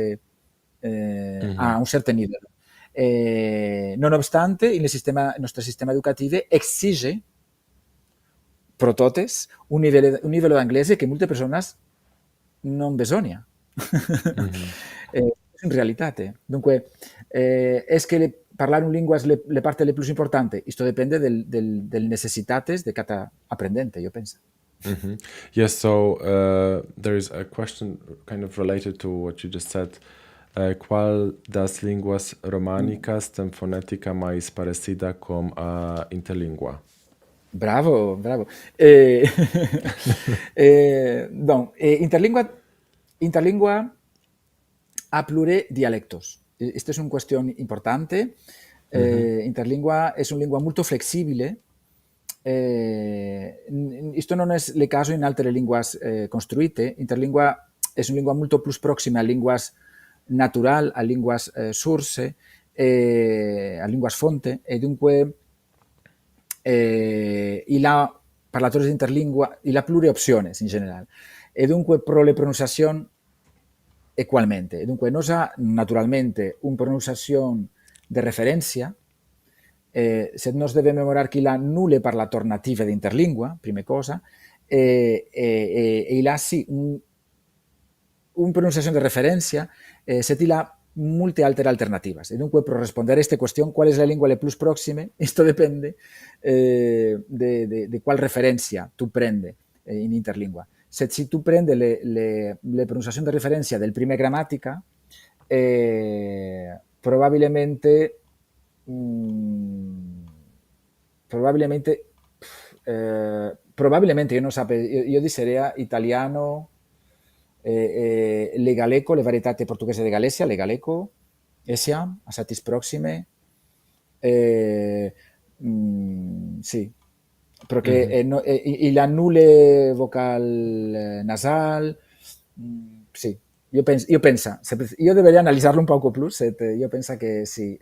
a un certo nivell. Non obstante, il nostre sistema educatiu exige pro totes un nivell d'anglès que molte persones non besonia. És in realitat. Dunque, és que parlar un lingua és la part més important. Esto depende del necessitats de cada aprendente, jo penso. Yes, so there is a question kind of related to what you just said. ¿Cuál das lenguas románicas tem fonética mais parecida com a Interlingua? Bravo, bravo. Donc, Interlingua ha pluridialectos. Esta es una cuestión importante. Interlingua es una lengua molto flexibile. Esto non és el caso in altre linguas construite. Interlingua és una lengua molto plus próxima a linguas natural, a linguas source, a linguas fonte, e dunque il ha parlatores di interlingua, il ha pluriopciones in generale, e dunque pro le pronunciazioni equalmente. E dunque nos ha naturalmente una pronunciazione de referència. Se nos deve memorar que il ha nulle parlator native d'interlingua, prima cosa, il ha sì una pronunciazione de referència, se il ha molte altre alternativas. E dunque, per rispondere a questa questione, qual è la lingua le plus prossime? Questo dipende de qual referència tu prende in interlingua. Se tu prende le pronunciazioni de referència del primer gramàtica, probabilmente io non sapevo, io diceria italiano, le galeco, le varietate portoghese di Galicia, le galeco, essa, assatis proxime, sì, perché il ha nulle vocal nasal, sì. Io penso, io dovrei analizzarlo un poco più, io penso che sì.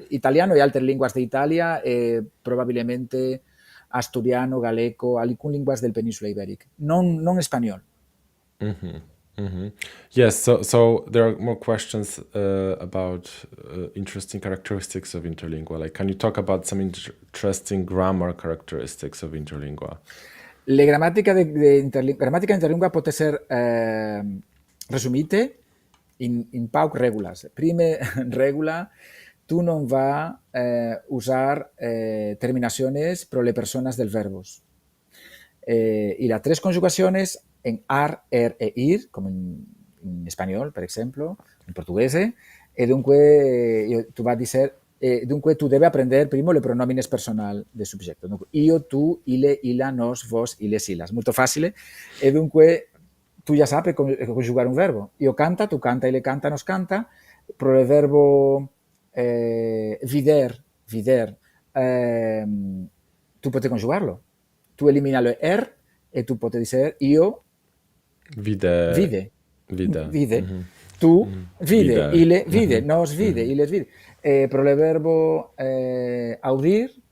Italiano e altre lingue d'Italia e probabilmente asturiano, galeco, alcune lingue del peninsula iberica, non spagnolo. Yes, so there are more questions about interesting characteristics of Interlingua. Like, can you talk about some interesting grammar characteristics of Interlingua? La grammatica interlingua pot ser resumita in pauc regulas. Prima regula, tu non va usar terminaciones pro le personas del verbos. Y las tres conjugaciones en ar, er e ir, como en español, per exemple, en portugués, e dunque tu vas a dir, dunque tu debe aprender primo le pronomines personal de subjecto. Dunque, io, tu, ile, ila, nos, vos, iles, ilas. Molto facile. E dunque tu già sapi congiugare un verbo. Io canta, tu canta, ile canta, nos canta. Pro il verbo vider, tu puoi congiugarlo. Tu elimina lo er e tu puoi dire io vide. Tu vide, ile vide, nos vide, iles vide. Pro il verbo audir,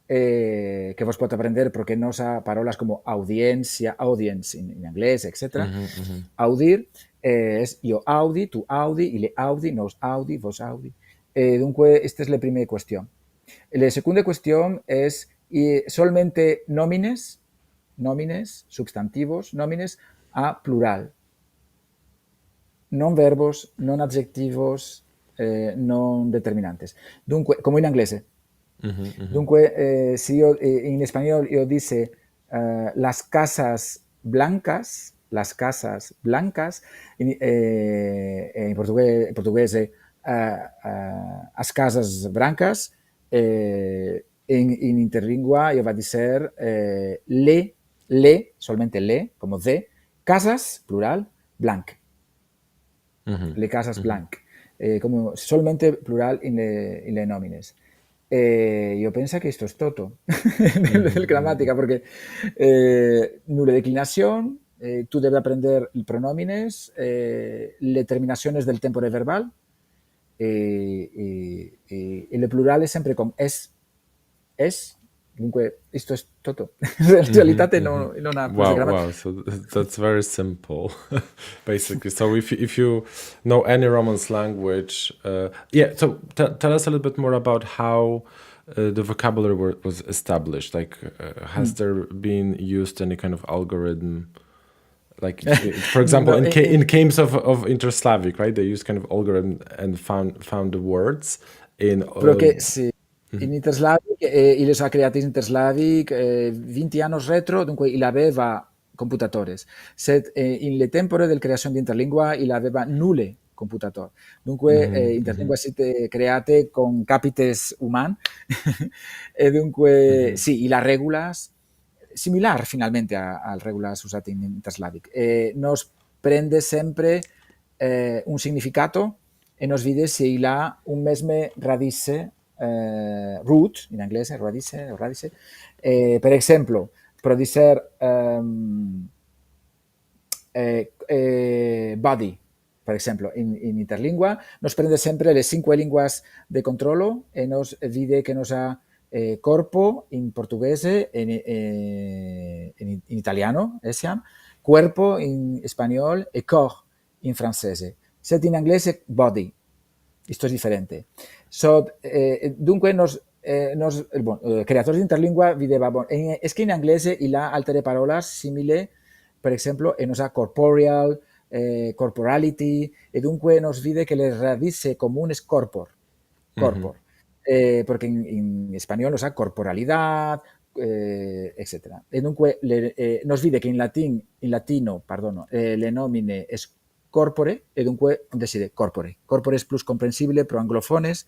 que vos pot aprender porque nos ha parolas como audiencia, audience en inglés, etc. Audir es io audi, tu audi, ile audi, nos audi, vos audi. Dunque, esta es la primera cuestión. La segunda cuestión es solamente nómines, substantivos, nómines a plural. Non verbos, non adjectivos, non determinantes. Dunque, como in inglese. Dunque, si io in español io dice las casas blancas, las casas blancas, em português é as casas brancas, em Interlingua eu vou dizer solamente le, como de, casas, plural, blanc. Le casas blanc. Como solamente plural in le nomines. Yo penso que esto es todo del gramática, porque nulla declinación, tú debes aprender pronomines, le terminaciones del tempore verbal, y le plural es sempre con es. Dunque, esto es todo. En realitate non ha plus de gramática. Wow. So that's very simple, basically. So if you know any Romance language, yeah. So tell us a little bit more about how the vocabulary was established. Like, has there been used any kind of algorithm? Like, for example, No, in case of Interslavic, right? They use kind of algorithm and found the words in. Però che sì, in Interslavic, il ha creato Interslavic 20 anni retro, dunque il aveva computatores. Sed in le tempore del creazione di Interlingua il aveva nulle computator. Dunque Interlingua siete create con capites human e dunque sì, la regulas similar finalmente al regulas usate in Interslavic. Nos prende sempre un significato e nos vide se il ha un mesme radice root, in inglese, radice. Per esempio, pro dicer body, per esempio, in Interlingua, nos prende sempre le 5 linguas de controlo e nos vide que nos ha corpo in portuguese, in italiano, esiam, cuerpo in español e corps in francese. Set in inglese, body. Esto es diferente. Dunque, creatori di Interlingua videva, es que in inglese il ha altre parolas simile, per esempio, e nos ha corporeal, corporality, e dunque nos vide che le radice comunes corpor. Porque in español nos ha corporalidad, etc. E dunque nos vide che in latino, le nomine es corpore, e dunque decide corpore. Corpore es plus comprensibile pro anglofones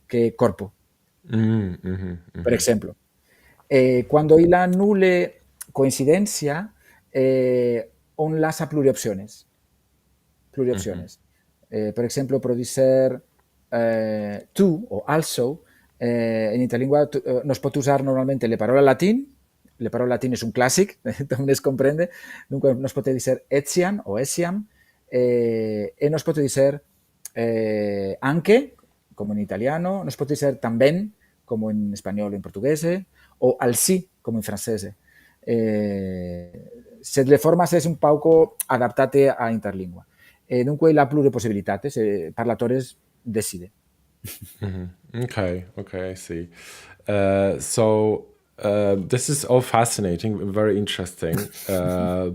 que corpo, per esempio. Quando il ha nulle coincidencia, on las a pluriopciones. Per esempio, pro dicer to o also, en Interlingua nos pot usar normalmente le parola latín. Le parola latín és un clàssic, també es comprende. Dunque nos pot dicer etiam o esiam, e nos pot dicer anche, como en italiano, nos pot dicer también, como en español o en portugués, o al sí, como en francés. Sed le formas es un pauco adaptate a Interlingua. Dunque la pluripossibilitats, parlatores decide. Okay, I see. So this is all fascinating, very interesting,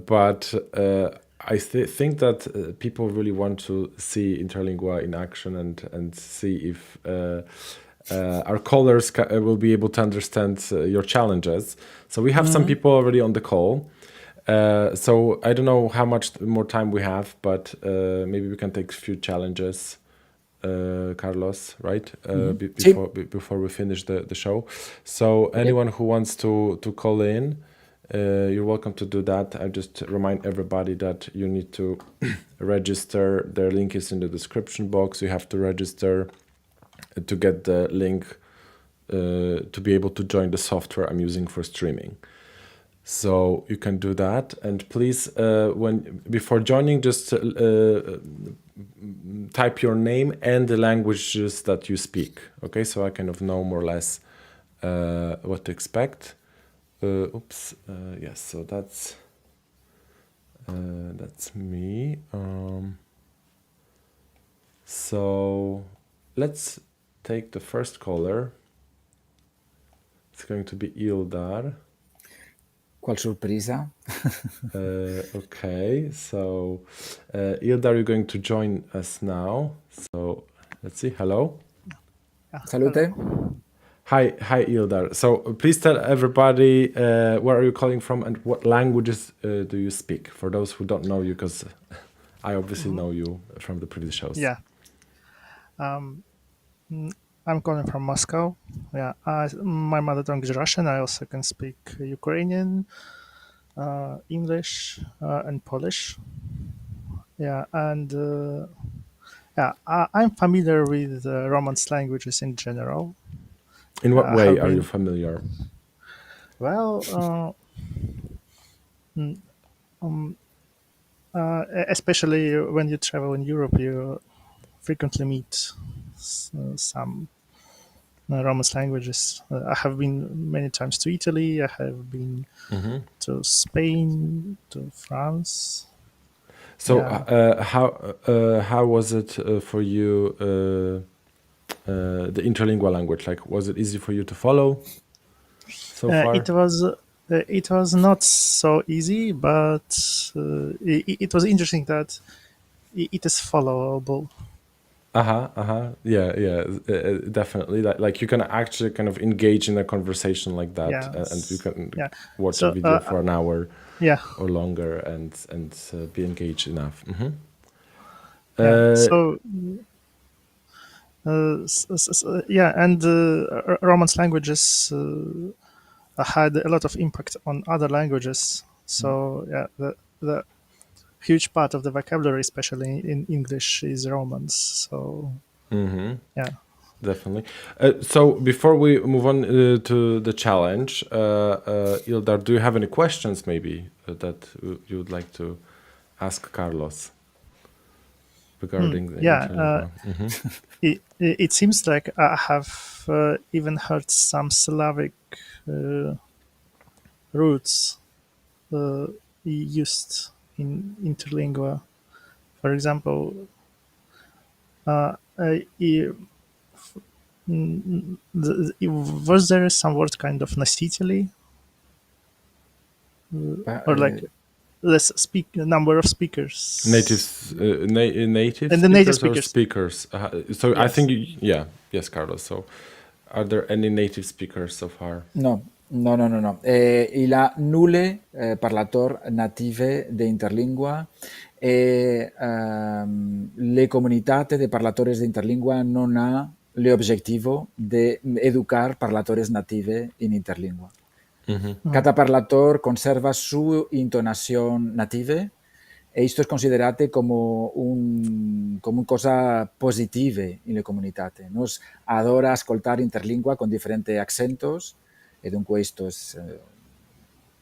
but I think that people really want to see Interlingua in action and see if our callers will be able to understand your challenges. So we have some people already on the call. So I don't know how much more time we have, but maybe we can take a few challenges. Carlos, right? Before we finish the show. So anyone who wants to call in, you're welcome to do that. I just remind everybody that you need to register. Their link is in the description box. You have to register to get the link to be able to join the software I'm using for streaming. So you can do that, and please, before joining, just type your name and the languages that you speak. Okay, so I kind of know more or less what to expect. Yes, so that's me. So let's take the first caller. It's going to be Ildar. Qual sorpresa. Okay, so Ildar, you're going to join us now. So let's see. Hello. Salute. Hi, Ildar. So please tell everybody where are you calling from and what languages do you speak? For those who don't know you, because I obviously know you from the previous shows. Yeah. I'm calling from Moscow. Yeah, my mother tongue is Russian. I also can speak Ukrainian, English, and Polish. Yeah, and I'm familiar with Romance languages in general. In what I way have are you been familiar? well, especially when you travel in Europe, you frequently meet some Romance languages. I have been many times to Italy. I have been to Spain, to France. So Yeah. how was it for you? The Interlingua language, like, was it easy for you to follow so far? It was not so easy, but it was interesting that it is followable. Yeah, definitely. Like you can actually kind of engage in a conversation like that, and you Yes. can Yeah. watch a So video for an hour yeah. or longer and be engaged enough. Yeah. Uh, So yeah, and Romance languages had a lot of impact on other languages. So yeah, the huge part of the vocabulary, especially in English, is Romance. So yeah. Definitely. So before we move on to the challenge, Ildar, do you have any questions maybe that you would like to ask Carlos regarding the Yeah. Interlingua? It seems like I have even heard some Slavic uh, roots uh, used in Interlingua. For example, I- was there some word kind of носители, or like less speak number of speakers Native and the native speakers or speakers? speakers? So I think, Yes. yeah, yes, Carlos. So are there any native speakers so far? No, no, no, no, no. Il a nulle parlator native de interlingua e le comunitate de parlatores de interlingua non ha l'objectivo de educar parlatores native in interlingua. Cada parlator conserva su intonación native e isto è considerate come un cosa positive in le comunitate. Nos adora ascoltare interlingua con differenti accentos e dunque questo è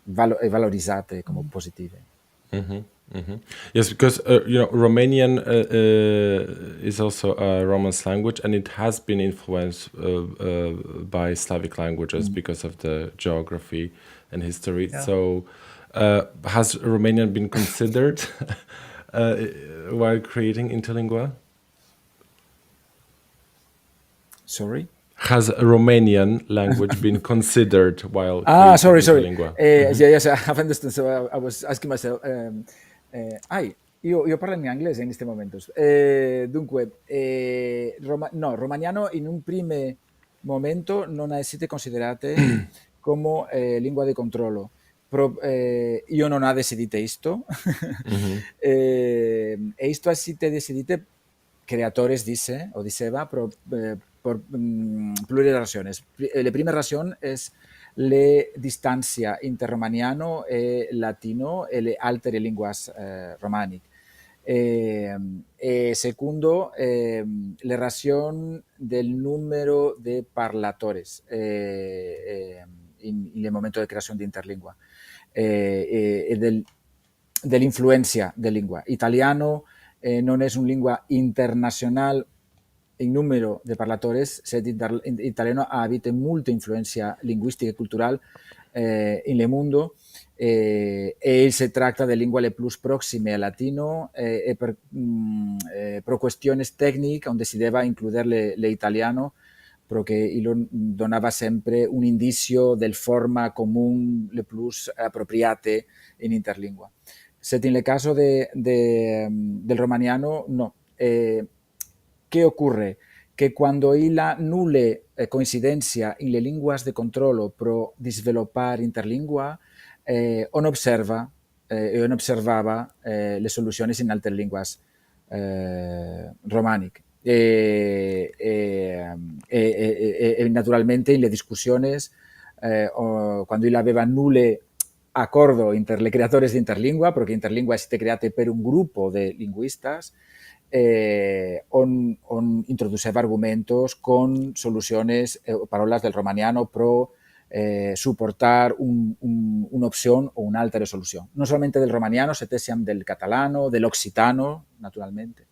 valorizzate come positive. Yes, because Romanian is also a Romance language, and it has been influenced by Slavic languages because of the geography and history. Yeah. So, has Romanian been considered uh, while creating Interlingua? Sorry? Has Romanian language been considered while creating Sorry. Interlingua? Yes, I have understood. So I was asking myself, io parlo in inglese in questi momenti. Dunque, no, romaniano in un primo momento non è siete considerate come lingua di controllo. Io non ho deciso isto. E isto ha siete deciso creatores, dice, o diceva, por plurali razones. La prima ragione è la distanza interromaniano e latino e le altre lingue romaniche. E secondo, la ragione del numero di parlatores in el momento de creación de interlingua e dell'influenza de lingua. Italiano non è una lingua internazionale in numero de parlatores, l'italiano ha avuto molta influenza linguistica e culturale in el mundo e si tratta di lingue le più prossime al latino e per questioni tecniche onde si deve includere l'italiano perché donava sempre un indizio del forma comune le più appropriate in interlingua. Se in el caso del romaniano, no. ¿Qué ocurre? Que cuando hay la nulle coincidència in le linguas de controllo pro disvelopar Interlingua, on observava le solucions in altre linguas romanic. Naturalmente in le discussiones, quando il aveva nulle accordo inter le creatores di Interlingua, perché Interlingua è stata creata per un gruppo di linguistas, on introduceva argumentos con soluciones o parolas del romaniano pro suportar un'opción o un'altra solución. No solamente del romaniano, setesiam del catalano, del occitano, naturalmente.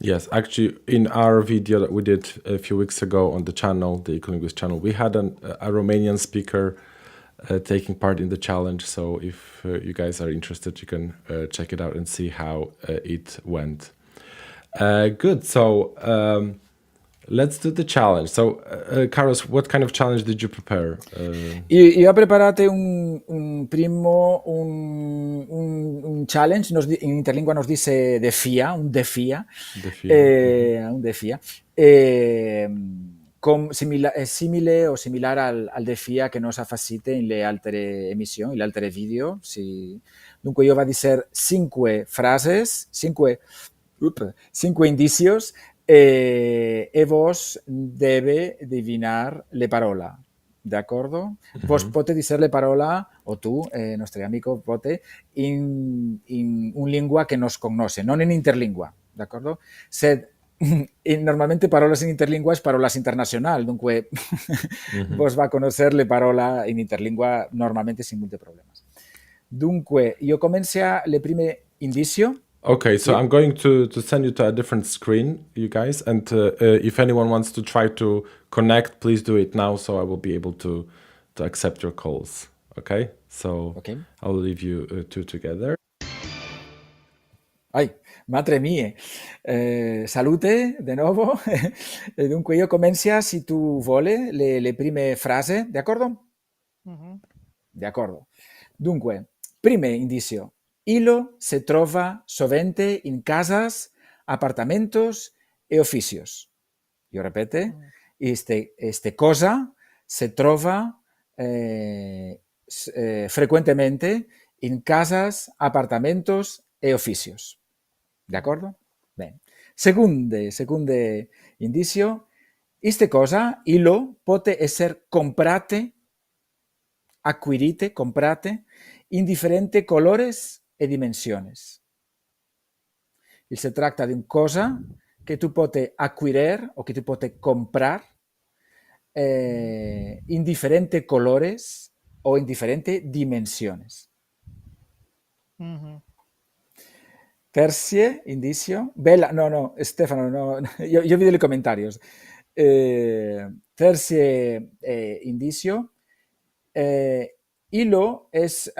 Yes, actually, in our video that we did a few weeks ago on the channel, the Ecolinguist channel, we had a Romanian speaker taking part in the challenge. So if you guys are interested, you can check it out and see how it went. Good. So let's do the challenge. So, Carlos, what kind of challenge did you prepare? Io ho preparato un challenge, in Interlingua nos dice un defia. Simile o similar al defia che nos facite in le altre emissioni, in le altre video. Sì. Dunque io va a dire 5 frases, 5 indicios, e vos deve adivinar le parola. D'accordo? Vos pote dir le parola, o tu, nostre amico, pote, in un lingua che nos conosce, non in interlingua. D'accordo? Normalmente parolas in interlingua es parolas internacional, dunque vos va a conocer le parola in interlingua normalmente sin molti problemas. Dunque, io comencia le prime indicio. Okay, so I'm going to send you to a different screen, you guys, and if anyone wants to try to connect, please do it now, so I will be able to accept your calls. Okay, so okay. I'll leave you two together. Ai, madre mie, salute de nuovo. E dunque io comincia, se tu vuole, le prime frasi, d'accordo? D'accordo. Dunque, primo indizio. Illo se trova sovente in casas, apartamentos e oficios. Io repete, este cosa se trova frecuentemente in casas, apartamentos e oficios. D'accordo? Bene. Seconde indicio, este cosa, illo, pote essere comprate in differenti colores e dimensiones. Se trata di una cosa che tu pote acquirer o che tu pote comprar in differenti colores o in differenti dimensiones. Tercer indicio. Bella, no, Stefano, no, yo vi los comentarios. Tercer indicio. Illo es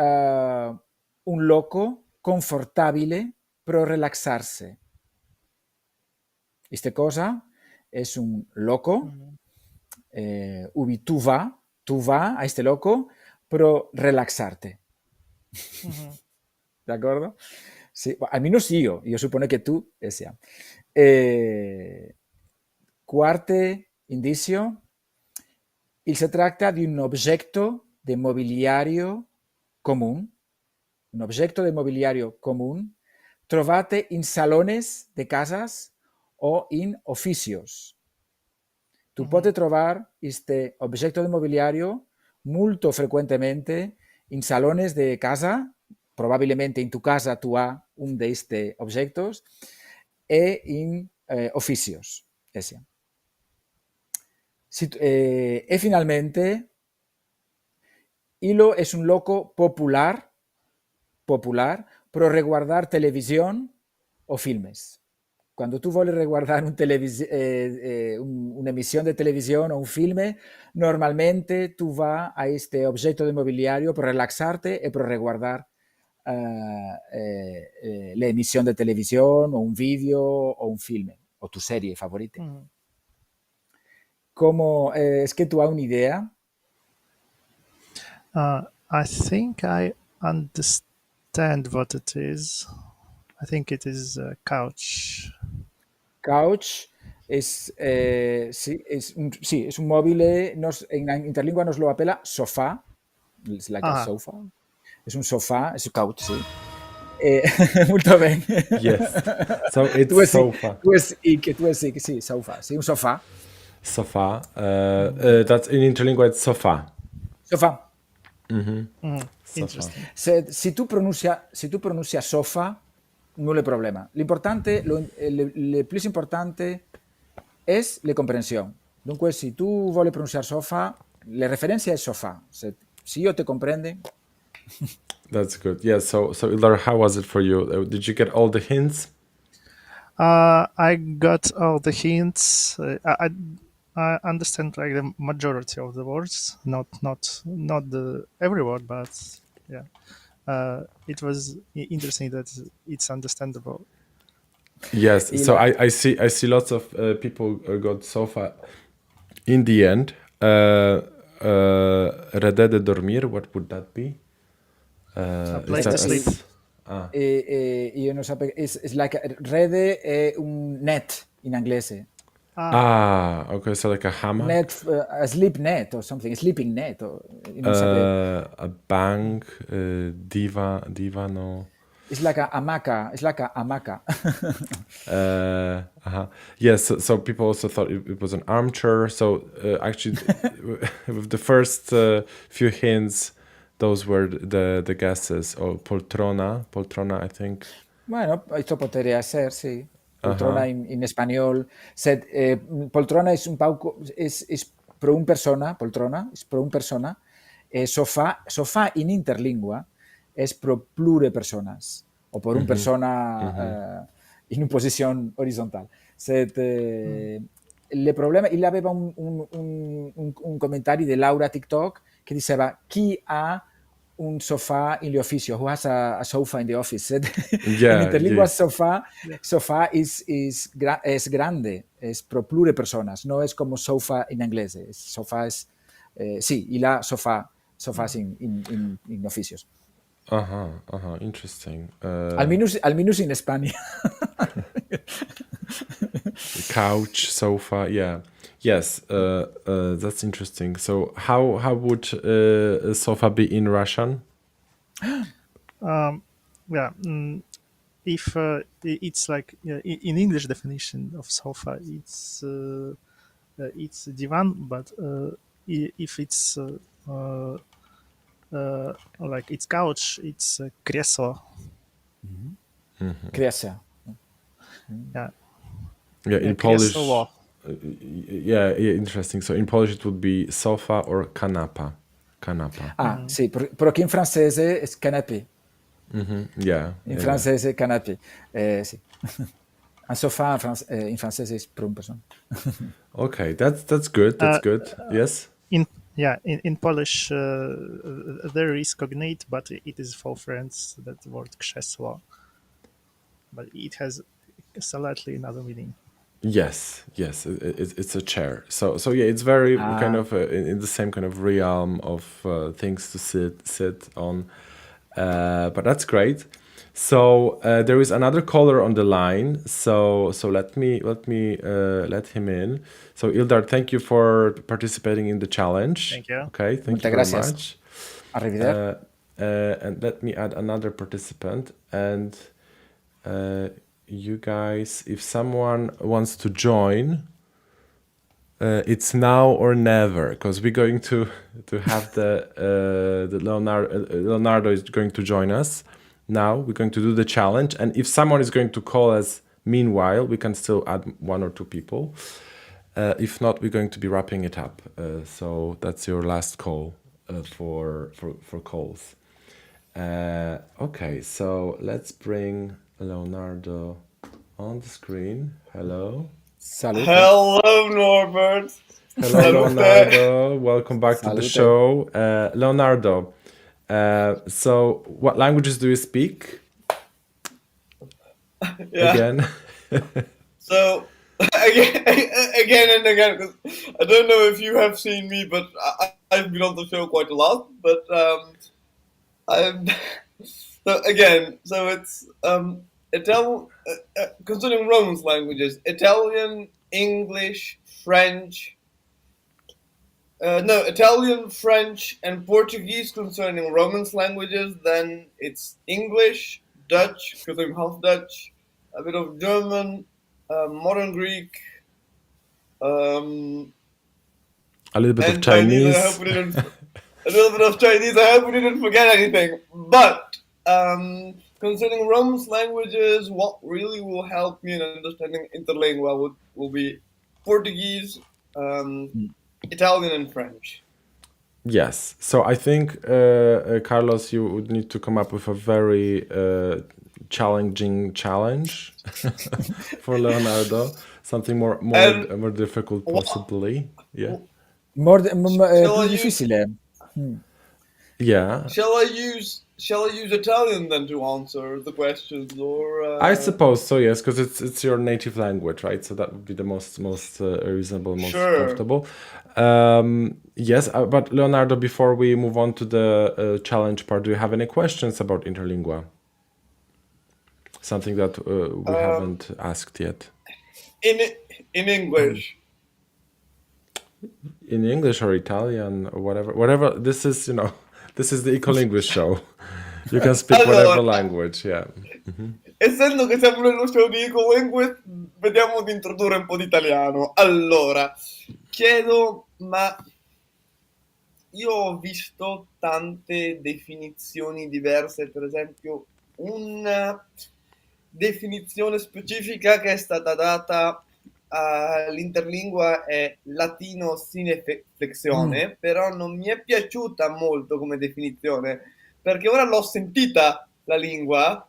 un loco confortable pro relaxarse. Esta cosa es un loco ubi tu va a este loco pro relaxarte. ¿De acuerdo? Sí, almeno sì io suppone che tu sia. Quarto indicio, si tratta di un oggetto de mobiliario común, trovate in salones de casas o in oficios. Tu pote trovar este oggetto de mobiliario molto frecuentemente in salones de casa, probablemente in tu casa tu has un de estos objetos, e in oficios. E finalmente, illo es un loco popular pro reguardar televisión o filmes. Cuando tú vuelves reguardar una emisión de televisión o un filme, normalmente tú vas a este objeto de mobiliario para relaxarte y para reguardar la emisión de televisión o un vídeo o un filme o tu serie favorita. ¿Cómo es que tú has una idea? I think I understand what it is. I think it is couch. Couch. Sí, es un móvil, en Interlingua nos lo apela sofá, it's like a sofa, es un sofá, es un couch, sì. Molto bene. Yes. So it's sofa. Tu es sì, sofa, sì, un sofà. Sofa. That's in Interlingua, it's sofa. Sofà. Sofa. Interesting. Si tu pronuncias sofa, non è problema. L'importante, le plus importante es la comprensión. Dunque, si tu vuole pronunciar sofa, la referencia es sofá. Si io te comprende, That's good. Yeah. So Ildar, how was it for you? Did you get all the hints? I got all the hints. I understand like the majority of the words, not the every word, but yeah. It was interesting that it's understandable. Yes. y So la- I see lots of people got sofa in the end. Redé de dormir. What would that be? A Is place that to sleep. io non sapevo, it's like rede è un net in inglese. Okay. So like a hammock. Net, a sleep net or something, a sleeping net. Io non sapevo. A bank. Diva. No. It's like a hamaca. It's like a hamaca. Yes, so people also thought it was an armchair. So actually, with the first few hints, those were the guesses. Or poltrona, I think. Bueno, esto podría ser, sí. Poltrona en español. Poltrona es un pauco, es pro un persona, poltrona, es pro un persona. Sofà in interlingua es pro plure personas, o por un persona in una posición horizontal. Le problema, il aveva un commentario di Laura TikTok che diceva chi ha un sofà in l'ufficio, who has a sofa in the office. In interlingua sofà es grande, es pro plure personas, no es como sofa en inglés. Sofá es, sí, y la sofás in oficios. Interesting. Al menos en España. Couch, sofa, yeah. Yes, that's interesting. So how would a sofa be in Russian? Yeah. If it's like in English definition of sofa, it's divan, but if it's like it's couch, it's кресло. Kresło. Yeah. Yeah, in Polish. Kresło. Yeah, interesting. So in Polish it would be sofa or kanapa. Sì, però che in francese è canapé. Yeah. In francese è canapé. Sì. Un sofà in francese è per una persona. Okay, that's good. That's good. Yes. In Polish there is cognate, but it is for friends that word krzesło, but it has slightly another meaning. Yes, it's a chair. So yeah, it's very kind of in the same kind of realm of things to sit on. But that's great. So there is another caller on the line. So let me let him in. So Ildar, thank you for participating in the challenge. Thank you. Okay, thank Muchas you gracias. very much. Arrivederci. And let me add another participant. And you guys, if someone wants to join, it's now or never, because we're going to have the Leonardo is going to join us. Now we're going to do the challenge, and if someone is going to call us meanwhile, we can still add one or two people. If not, we're going to be wrapping it up. So that's your last call for calls. Okay, so let's bring Leonardo on the screen. Hello. Salute. Hello, Norbert. Hello, Leonardo. Welcome back to the Salute. show. Leonardo, so what languages do you speak? Yeah. Again? So again and again, because I don't know if you have seen me, but I've been on the show quite a lot. But I'm so again. So it's concerning Romance languages: Italian, English, French, Italian, French, and Portuguese concerning Romance languages. Then it's English, Dutch, because I'm half Dutch, a bit of German, modern Greek, A little bit of and Chinese. Chinese. I hope we didn't. A little bit of Chinese. I hope we didn't forget anything. But concerning Romance languages, what really will help me in understanding Interlingua will be Portuguese, Italian, and French. Yes. So I think, Carlos, you would need to come up with a very challenging challenge for Leonardo. Something more difficult, possibly. Yeah. Più difficile. Yeah. Shall I use Italian then to answer the questions, or? I suppose so. Yes, because it's your native language, right? So that would be the most reasonable, most comfortable. Yes, but Leonardo, before we move on to the challenge part, do you have any questions about Interlingua? Something that we haven't asked yet. In English. In English or Italian or whatever. This is, this is the Ecolinguist show. You can speak whatever language, yeah. Essendo che siamo nello show di Ecolinguist, vediamo di introdurre un po' di italiano. Allora, chiedo, ma io ho visto tante definizioni diverse, per esempio una definizione specifica che è stata data all'Interlingua è latino sine flexione, però non mi è piaciuta molto come definizione, perché ora l'ho sentita la lingua,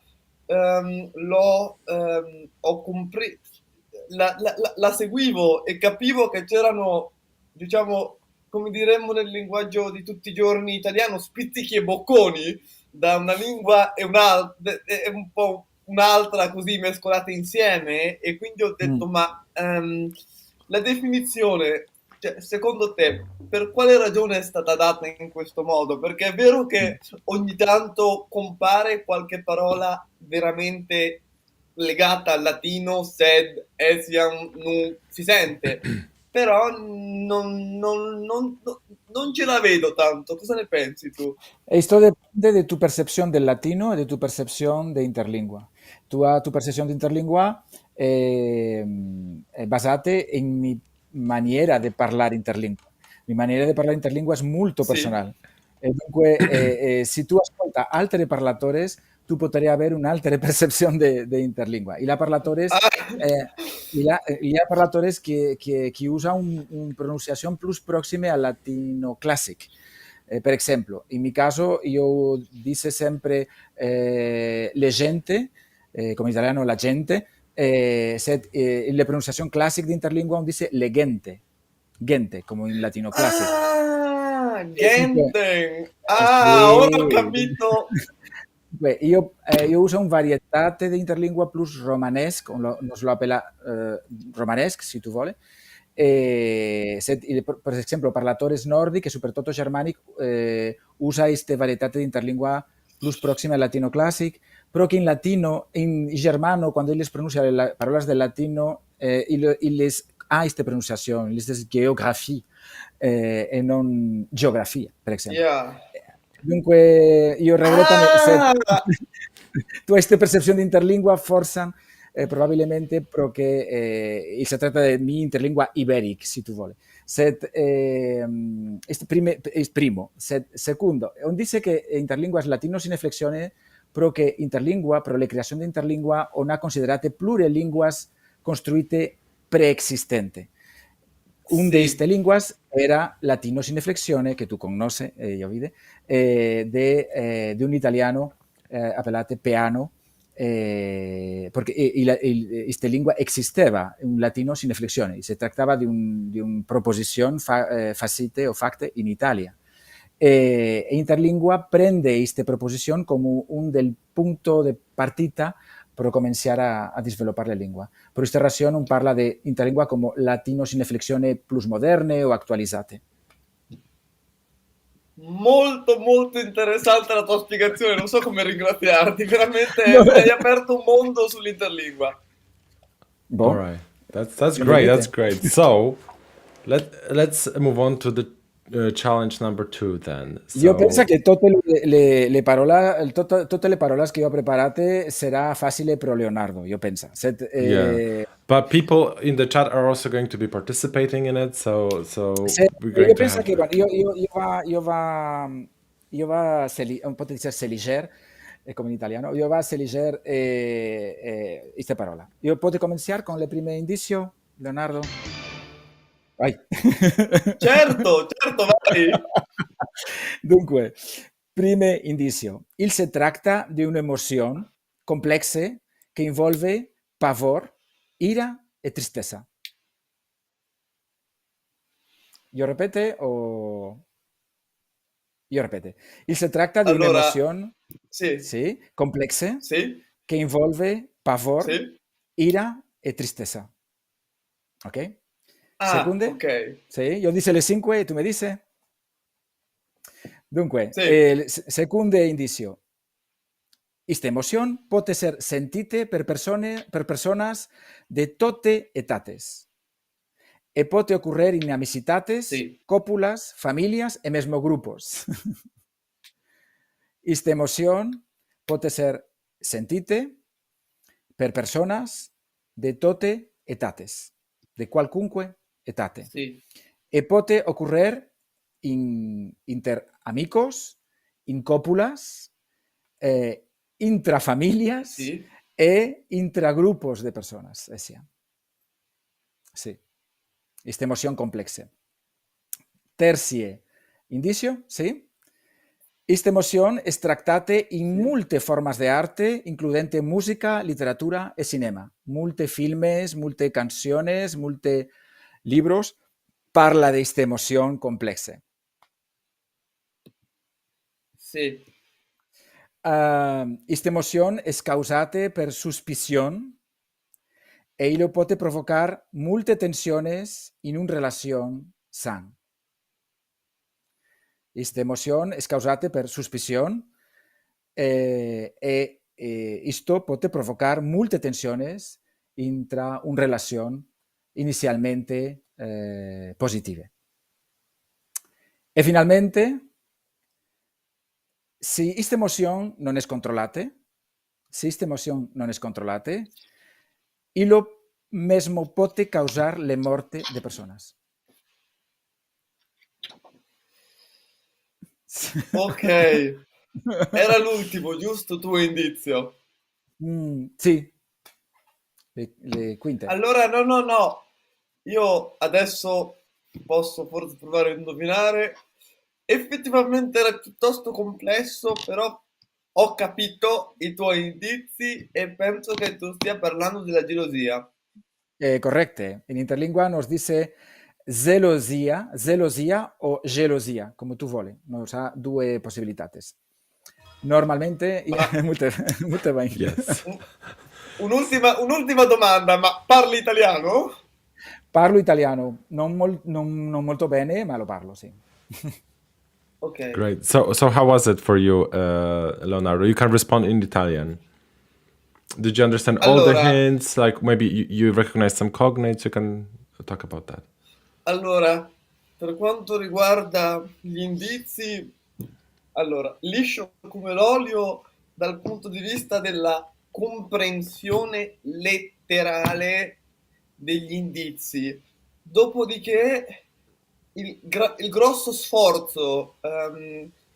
ho compreso, la seguivo e capivo che c'erano, diciamo, come diremmo nel linguaggio di tutti i giorni italiano, spizzichi e bocconi da una lingua e un'altra, e un po' un'altra così mescolate insieme, e quindi ho detto ma la definizione, cioè, secondo te per quale ragione è stata data in questo modo? Perché è vero che ogni tanto compare qualche parola veramente legata al latino, sed, esiam, nun, si sente, però non ce la vedo tanto. Cosa ne pensi tu? Esto depende de tu percepción del latino y de tu percepción de Interlingua. Tu percepción de Interlingua basate in mi maniera di parlare Interlingua. Mi maniera di parlare Interlingua è molto personale. Sì. E dunque, se tu ascolta altri parlatores, tu potrai avere un'altra percezione di Interlingua. Y la parlatores, parlatores que usan una pronunciación plus próxima al latino classic. Per esempio, in mio caso, io dice sempre le gente, come in italiano la gente, la pronunciazione classica di Interlingua dice le gente, come in latino classico. Ah, gente! Ora ho capito! Io uso un varietate di Interlingua plus romanesque, nos lo appella romanesque, se tu vuole. Per esempio, parlatores nordici e soprattutto germanic usa queste varietate di Interlingua plus proxime al latino classic, però che in latino, in germano, quando ellos pronuncian le parole del latino, les ha queste pronunciazioni, les geografie e non geografia, per esempio. Yeah. Dunque, io regreto tu questa percezione di Interlingua forse probabilmente perché si tratta di mi Interlingua iberic, se tu vuoi. Primo. Secondo, on dice che Interlingua è latino sin flexione, però che Interlingua, però le creazioni di Interlingua non considerate plurilinguas costruite preexistenti. Un de queste linguas era latino sin flexione, che tu conosci, io vide, di un italiano appellato Peano, perché questa lingua esisteva, un latino sin flexione, si trattava di un proposizione facite o fatte in Italia. E Interlingua prende questa proposizione come un del punto di partita per cominciare a sviluppare la lingua. Per questa ragione non parla di Interlingua come latino sin flexione plus moderne o attualizzate. Molto molto interessante la tua spiegazione, non so come ringraziarti, veramente hai aperto un mondo sull'Interlingua. Bon. All right. That's Lo great. That's repite? great. So let's move on to the challenge number 2 then. Jo So penso che tutte le parole che io ho preparate sarà facile per Leonardo, io penso. yeah, but people in the chat are also going to be participating in it. So we're going Io to penso have. che guarda, un po' dire c'est léger, come in italiano, io va c'est léger questa parola. Io posso cominciare con le prime indizio, Leonardo? Vai. Certo, certo, vai. Dunque, prime indizio. Il si tratta di un'emozione complessa che involve pavor, ira e tristezza. Io ripete o... Io ripete. Il si tratta di Allora, un'emozione, sì, sì, complessa sì, che involve pavor, sì. ira e tristezza. Ok? Ah, Seconde? ok. Sì, io dice le 5 e tu mi dici? Dunque, Sì, secondo indizio. Esta emoción puede ser sentite per personas de tote etates e puede ocurrir en amistades, sì, cópulas, familias e mesmo grupos. Esta emoción puede ser sentite per personas de tote etates, de qualcunque etate. sì, E puede ocurrir inter amigos, in cópulas, intrafamilias sì, e intragrupos de personas. Sí, esta emoción complexa. Tercie indicio, sí. Esta emoción es tractate in sì. multe formas de arte, includente música, literatura e cinema. Multe filmes, multe canciones, multe libros parla de esta emoción complexa. Sì, Esta emoción es causate per suspicion e lo puede provocar multe tensiones in una relación san. Esta emoción es causate per suspicion e esto puede provocar multe tensiones intra una relación inicialmente positiva. E finalmente, si esta emoción non es controlate, lo mesmo puede causar la morte de personas. ok. Era l'ultimo, giusto tuo indizio? Sì, le quinte. Allora, no, no, no. Io adesso posso forse provare a indovinare. Effettivamente era piuttosto complesso, però ho capito i tuoi indizi e penso che tu stia parlando della gelosia. Correcte. En Interlingua nos dice zelosia o gelosia, come tu vuole. Nos ha due possibilitates. Normalmente, Ma molte bene. yes. un- un'ultima domanda, ma parli italiano? Parlo italiano, non molto bene, ma lo parlo, sì. Ok. Great. So how was it for you, Leonardo? You can respond in Italian. Did you understand all the Allora, hints? Like maybe you recognize some cognates. You can talk about that. allora, per quanto riguarda gli indizi, allora, liscio come l'olio dal punto di vista della comprensione letterale degli indizi. Dopodiché il grosso sforzo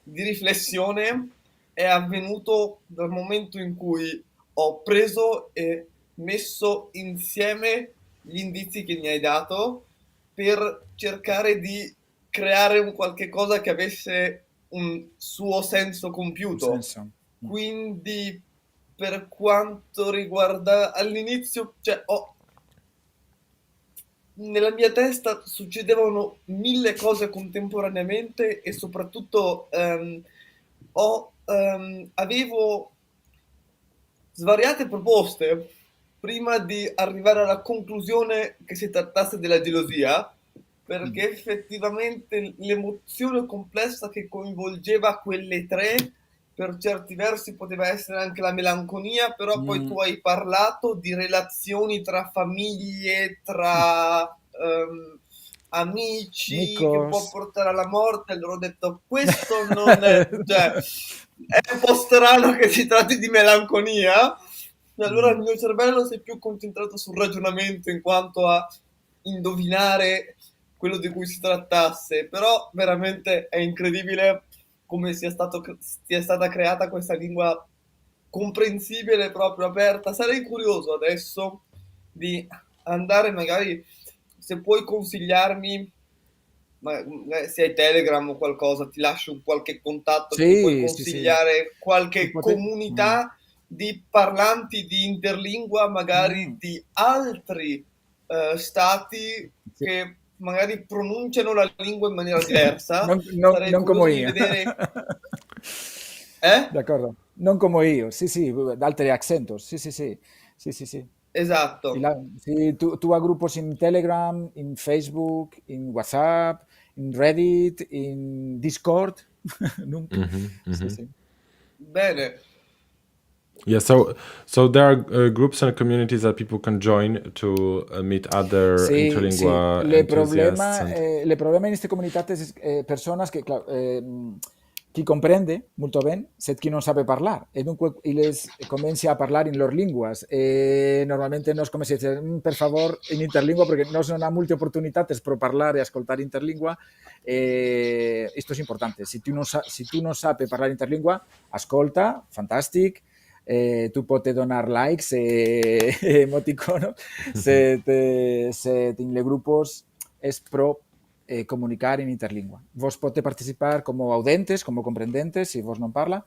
di riflessione è avvenuto dal momento in cui ho preso e messo insieme gli indizi che mi hai dato per cercare di creare un qualche cosa che avesse un suo senso Un compiuto. senso. Quindi per quanto riguarda all'inizio, cioè nella mia testa succedevano mille cose contemporaneamente e soprattutto avevo svariate proposte prima di arrivare alla conclusione che si trattasse della gelosia, perché effettivamente l'emozione complessa che coinvolgeva quelle tre per certi versi poteva essere anche la melanconia, però poi tu hai parlato di relazioni tra famiglie, tra amici, che può Amigos. portare alla morte. Allora ho detto, questo non è, cioè, è un po' strano che si tratti di melanconia. Allora il mio cervello si è più concentrato sul ragionamento in quanto a indovinare quello di cui si trattasse, però veramente è incredibile come sia stata creata questa lingua comprensibile, proprio aperta. Sarei curioso adesso di andare, magari, se puoi consigliarmi, se hai Telegram o qualcosa, ti lascio qualche contatto che mi puoi Sì, sì, sì. consigliare, qualche Pote- comunità di parlanti di interlingua, magari di altri stati Sì. che magari pronunciano la lingua in maniera diversa. Sarei Non como curioso di io. vedere. Eh? D'accordo. Non como io. Sì, sì, altri acentos. Sì, sì, sì. Sì, sì, sì. Esatto. Sí, tú a grupos en Telegram, en Facebook, en WhatsApp, en Reddit, en Discord. Nunca. Sí, sí. Bene. Yeah, so there are groups and communities that people can join to meet other Sí, sí. interlingua enthusiasts and Le problema in queste comunitats és persones que, clar, qui comprende molto ben, set qui non sabe parlar. E dunque les comença a parlar in lor linguas. Normalmente no es come si dice, per favor, in interlingua, perché no non ha molte opportunitats per parlare e ascoltare interlingua. Esto es importante. Si tu no sabe parlar interlingua, ascolta, fantàstic. Tu pots donar likes emoticonos se en los grupos es pro comunicar en interlingua. Vos podés participar como audentes, como comprendentes, si vos non parla,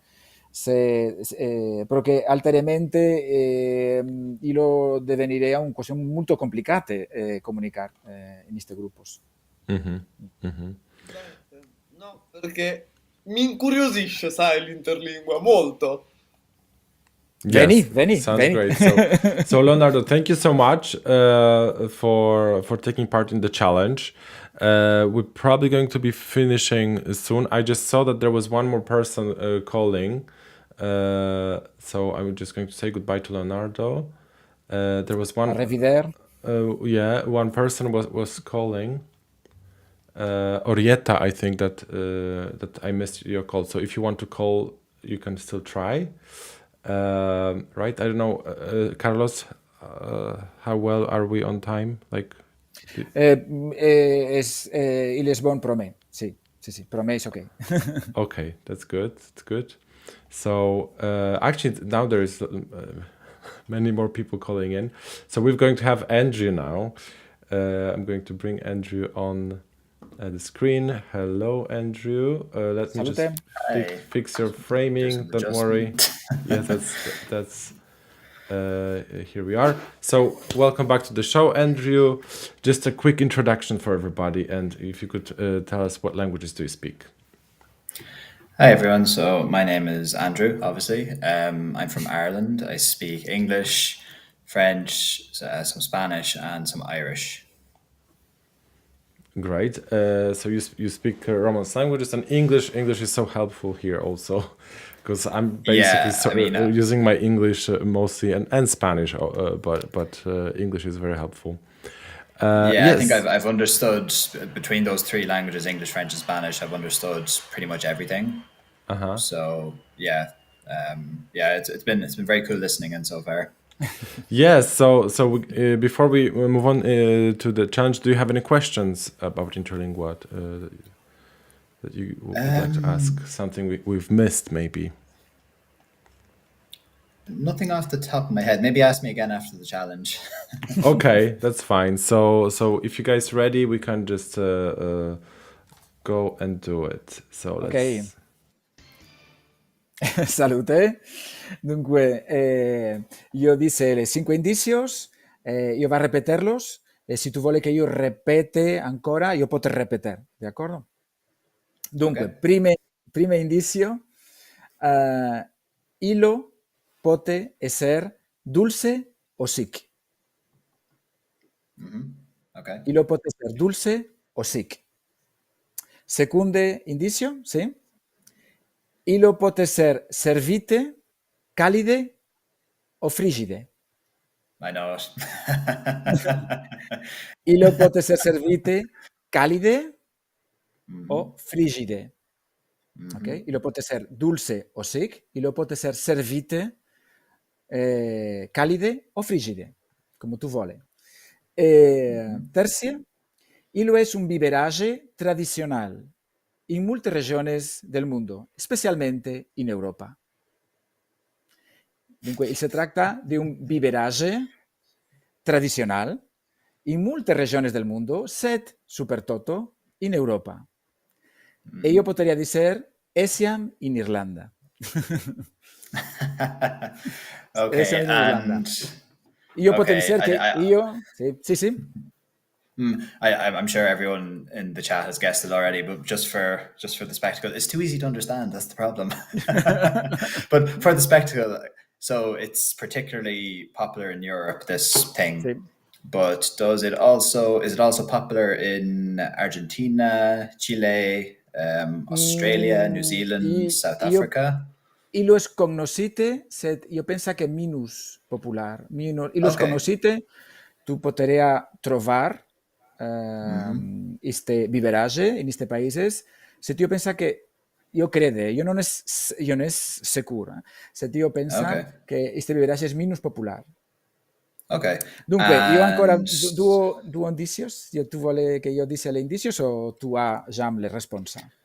però che alteramente lo devenirea un cosa molto complicate comunicare in questi gruppi. No, perché mi incuriosisce, sai, l'interlingua molto. yes, Veni. sounds great. So Leonardo, thank you so much for taking part in the challenge. We're probably going to be finishing soon. I just saw that there was one more person calling, so I'm just going to say goodbye to Leonardo. There was one. Arriveder. Yeah, one person was calling. Orietta, I think that I missed your call. So if you want to call, you can still try. Right? I don't know, Carlos. How well are we on time? Like, Il és bon pro me. Sí, pro me is okay. okay, that's good. That's good. So actually, now there is many more people calling in. So we're going to have Andrew now. I'm going to bring Andrew on the screen. Hello, Andrew. Let me Salute. just fix your framing. Don't worry. Yes, that's. Here we are. So welcome back to the show, Andrew. Just a quick introduction for everybody, and if you could tell us what languages do you speak? Hi everyone, so my name is Andrew, obviously. I'm from Ireland. I speak English, French, some Spanish and some Irish. Great. So you speak Romance languages and English. English is so helpful here also, because I'm basically using my English mostly and Spanish, but English is very helpful. Yes. I think I've understood between those three languages, English, French, and Spanish. I've understood pretty much everything. So it's been very cool listening in so far. Yes. So before we move on to the challenge, do you have any questions about Interlingua that you would like to ask? Something we've missed, maybe. Nothing off the top of my head. Maybe ask me again after the challenge. Okay, that's fine. So if you guys ready, we can just go and do it. So let's. Okay. Salute. Dunque, io disse le 5 indicios, io va a repetirlos, e se tu vuole che io repete ancora, io potrei ripetere, d'accordo? Dunque, primo indizio, hilo pote ser dulce o sic. Okay. Hilo pote ser dulce o sic. Secondo indizio, sì? Ilo pot ser servite, calide o frigide. I know it. Ilo pot ser servite, calide o frigide. Okay? Ilo pot ser dulce o sec. Ilo pot ser servite, calide o frigide, come tu vuole. Tercia, ilo es un biberage tradicional in molte regiones del mundo, specialmente in Europa. Dunque, si tratta di un biberage tradicional in molte regioni del mondo, sed soprattutto in Europa. E io potrei dire, esiam in Irlanda. Okay, Esiam in Irlanda. and Io potrei okay, dire che io... Sì. I'm sure everyone in the chat has guessed it already, but just for the spectacle, it's too easy to understand. That's the problem. But for the spectacle, so it's particularly popular in Europe, this thing. Sì. But is it also popular in Argentina, Chile, Australia, New Zealand, South Africa? Ilo es cognoscite, sed io penso che minus popular. Ilo es Okay. cognoscite, tu poteria trovar este biberage in questi paesi, se io penso che io crede, io non è sicuro, se io penso che questo biberage è minus popular. Okay. Dunque, io ancora due indicios, tu vuole che io dica le indicios o tu hai già le risposte?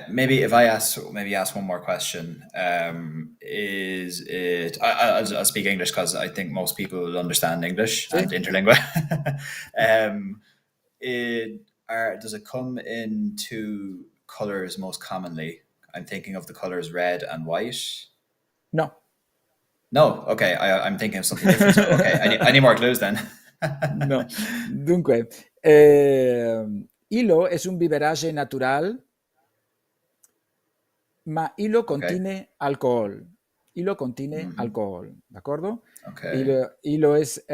Maybe if I ask one more question, is it? I'll speak English because I think most people will understand English and Interlingua. Does it come in two colors most commonly? I'm thinking of the colors red and white. No. No, okay. I'm thinking of something different. So, okay, I need more clues then. No. Dunque, ilo es un biberage natural, ma ilo contiene alcohol. Ilo contiene alcohol, d'accordo? Okay. Ilo es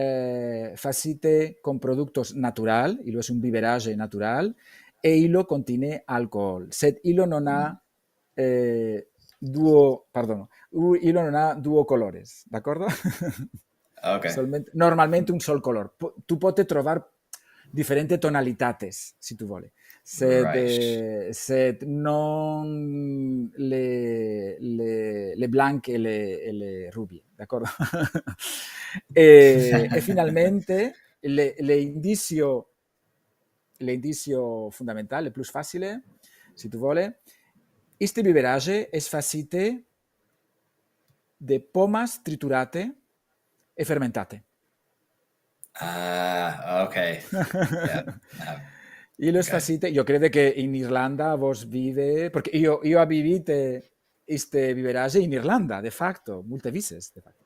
facite con productos natural, ilo es un biberage natural, e ilo contiene alcohol. Sed ilo non ha ilo non ha duo colores, d'accordo? Okay. Normalmente un sol color. Tu pots trovar differenti tonalitates, se tu vuoi. Sed non le blanche e le rubie, d'accordo? e finalmente l'indicio fondamentale, più facile, se tu vuoi, este biberage es facite de pomas triturate e fermentate. Okay. Yeah. Io es facite, io credo che in Irlanda vos vive, perché io ho vivito este biberage in Irlanda, de facto, multe vices, de facto.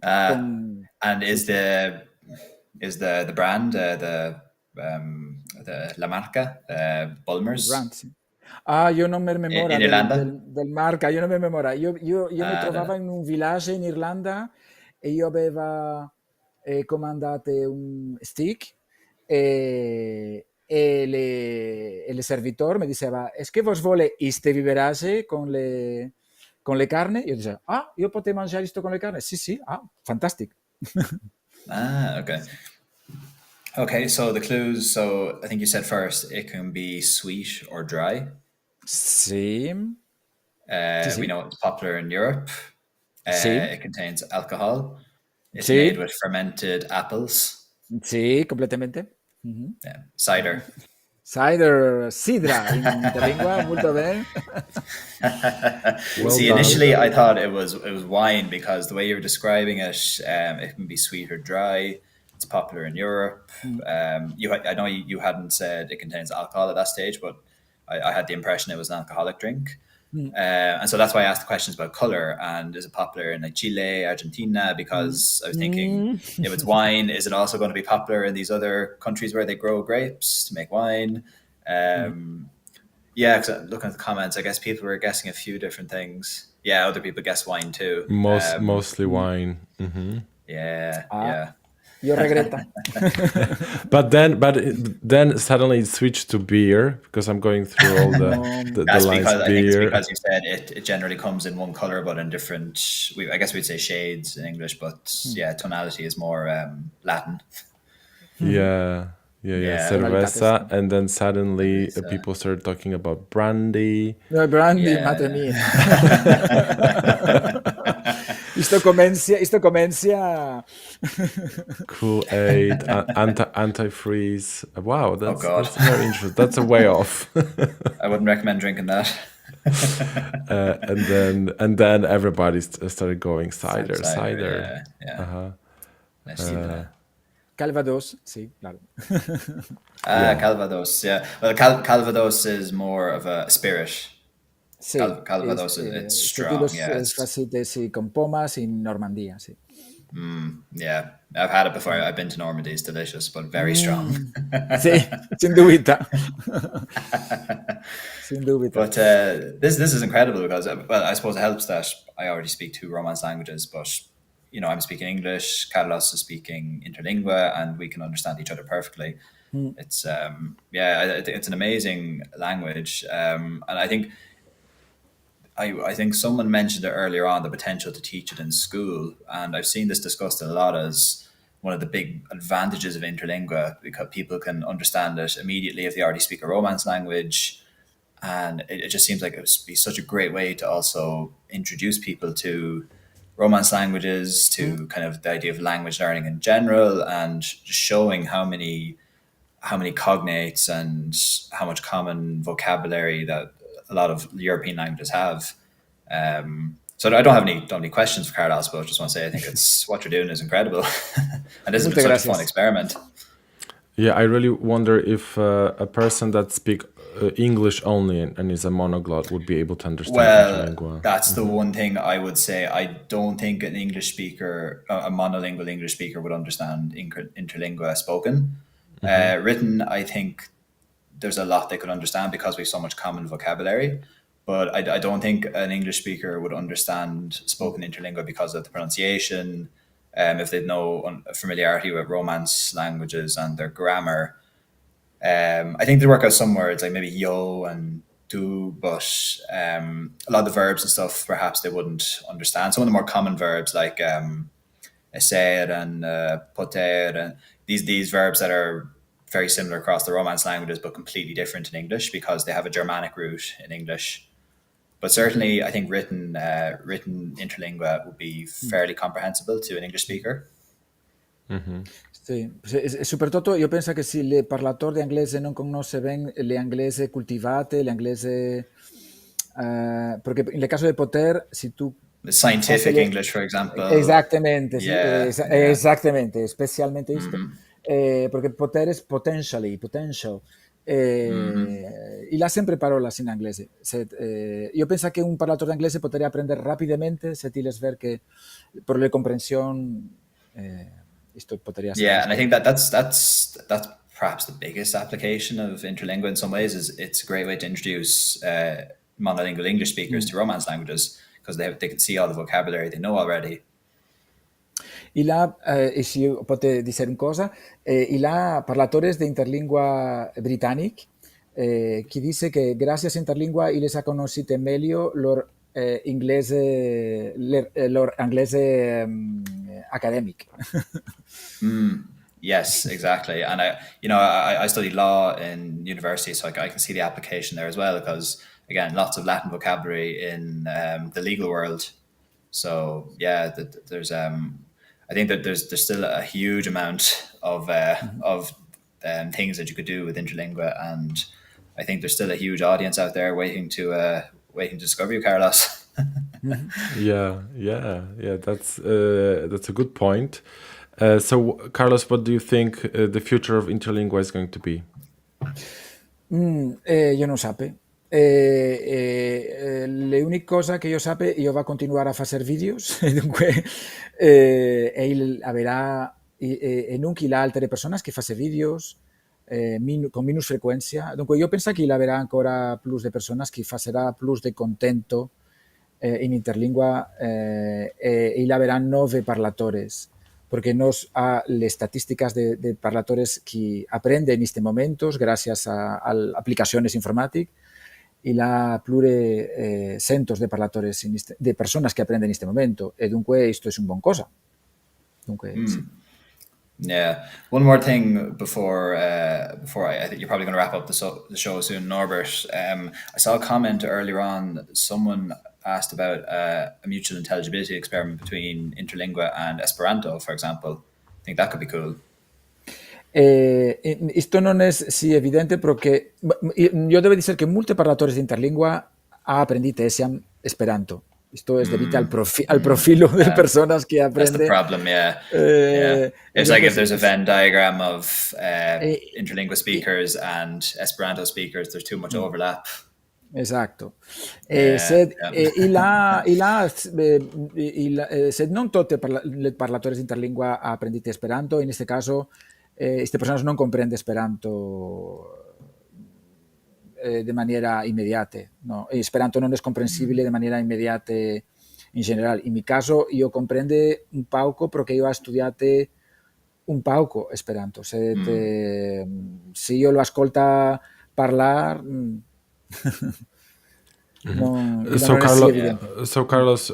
And is the brand the la marca Bulmers? Brand, sì. Io non mi memora del marca, io non mi memora. Io mi trovavo in un villaggio in Irlanda e io avevo comandato un stick e le servitor mi diceva, es que vos vuole este biberage con le carne? Io dicevo, io potevo mangiare questo con le carne? Sì, fantastico. Okay. Okay, so the clues, so I think you said first, it can be sweet or dry. Sì. We know it's popular in Europe. It contains alcohol. It's made with fermented apples. Sì, completamente. Yeah. Cider. Sidra in Interlingua, molto bene. See, initially I thought it was wine because the way you were describing it, it can be sweet or dry. It's popular in Europe. I know you hadn't said it contains alcohol at that stage, but I had the impression it was an alcoholic drink. And so that's why I asked the questions about color and is it popular in like Chile, Argentina, because I was thinking if it's wine, is it also going to be popular in these other countries where they grow grapes to make wine? Yeah, because looking at the comments, I guess people were guessing a few different things. Yeah, other people guess wine too. Mostly wine. Yeah. Io regretta. But then suddenly it switched to beer because I'm going through all the That's lines. because I think it's Beer. because you said it generally comes in one color, but in different. I guess we'd say shades in English, but yeah, tonality is more Latin. Yeah. Yeah. Cerveza, and then suddenly Cerveza. people started talking about brandy. No, brandy, Yeah. madre mia. Isto comencia. Kool-Aid, antifreeze. Wow, God. that's very interesting. That's a way off. I wouldn't recommend drinking that. And then everybody started going cider. Yeah. La sidra. Calvados, sí, claro. Calvados, yeah. Well, Calvados is more of a spirit. Sí, Calvados, it's strong, yeah. Es facite, sí, con pomas in Normandía, sí. Yeah, I've had it before. I've been to Normandy. It's delicious, but very strong. Sí, sin dubita. Sin dubita. But this is incredible because, well, I suppose it helps that I already speak 2 Romance languages, but I'm speaking English, Carlos is speaking Interlingua, and we can understand each other perfectly. It's it's an amazing language, and I think someone mentioned it earlier on, the potential to teach it in school, and I've seen this discussed a lot as one of the big advantages of Interlingua, because people can understand it immediately if they already speak a Romance language. And it just seems like it would be such a great way to also introduce people to Romance languages, to kind of the idea of language learning in general, and just showing how many cognates and how much common vocabulary that a lot of European languages have. So I don't have any questions for Carlos, but I just want to say I think it's what you're doing is incredible, and this has been such a fun experiment. Yeah, I really wonder if a person that speaks English only and is a monoglot would be able to understand Interlingua. That's the one thing I would say. I don't think an English speaker, a monolingual English speaker, would understand Interlingua spoken. Written, I think there's a lot they could understand because we have so much common vocabulary. But I don't think an English speaker would understand spoken Interlingua because of the pronunciation, if they've no familiarity with Romance languages and their grammar. I think they work out some words like maybe yo and do, but a lot of the verbs and stuff perhaps they wouldn't understand. Some of the more common verbs like ser and poter, and these verbs that are very similar across the Romance languages but completely different in English because they have a Germanic root in English. But certainly, I think written Interlingua would be fairly comprehensible to an English speaker. Sì, soprattutto io penso che se il parlatore di inglese non conosce bene le inglese cultivate, le inglese, perché nel caso di poter, se tu... The scientific English, for example. Exactamente, Yeah, sì, yeah. Exactamente, specialmente isto. Perché poter è potential. Y ha sempre parolas in inglese. Io penso che un parlatore di inglese potrebbe apprendere rapidamente se ti les ver che per la comprensione isto potrebbe ser. Yeah, and I think that's perhaps the biggest application of Interlingua in some ways. Is it's a great way to introduce monolingual English speakers to Romance languages because they can see all the vocabulary they know already. Il ha, se io posso dire una cosa, il ha parlatores de Interlingua britannic che dice che grazie a Interlingua les ha conosciuto meglio lor inglese academic. Yes, exactly. And I studied law in university, so I can see the application there as well because, again, lots of Latin vocabulary in the legal world. So yeah, there's I think that there's still a huge amount of things that you could do with Interlingua, and I think there's still a huge audience out there waiting to discover you, Carlos. Yeah. That's a good point. So, Carlos, what do you think the future of Interlingua is going to be? Io non sape. L'unica cosa che io sape, io va continuare a fare videos, dunque avrà e non chi altre persone che fanno videos con minus frequenza, dunque io penso che il avrà ancora plus de persone che farà plus de contento in Interlingua e il avrà 9 parlatores perquè nos ha les estadísticas de parlatores que aprenden en este momento gràcies a aplicacions informàtiques i la plure centos de parlatores de persones que aprenden en este momento. E dunque, isto és un bon cosa. Dunque, sí. Yeah. One more thing before I think you're probably going to wrap up the show soon, Norbert. I saw a comment earlier on. Someone asked about a mutual intelligibility experiment between Interlingua and Esperanto, for example. I think that could be cool. Isto non è sì evidente perché io devo dire che molti parlatori di interlingua ha apprendito Esperanto. Isto es debido al profilo de personas que aprenden. That's the problem, yeah. It's like if there's a Venn diagram of Interlingua speakers and Esperanto speakers, there's too much overlap. Exacto. Se non tutti i parlatori di interlingua ha apprendito Esperanto, in questo caso queste persone non comprendono Esperanto de manera immediata. No? Esperanto non è comprensibile de manera immediata in generale. In mi caso, io comprendo un poco perché io ho studiato un poco Esperanto. Se io lo ascolta parlare... So Carlos,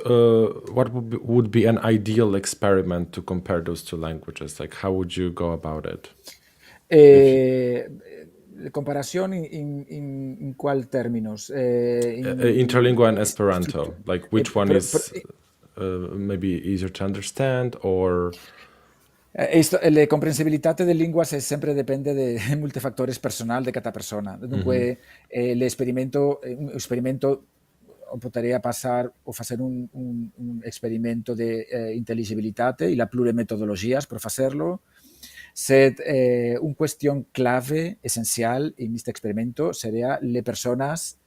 what would be an ideal experiment to compare those two languages? Like, how would you go about it? Comparación in qual términos? Interlingua and Esperanto. Like, which one is maybe easier to understand, or... La comprensibilitat de linguas sempre depende de molti factores personal de cada persona. Dunque, un experimento potrà passare o fare un experimento de intelligibilitat i la plure metodologies per fer-lo. Una qüestió clave, essencial en aquest experimento seria les persones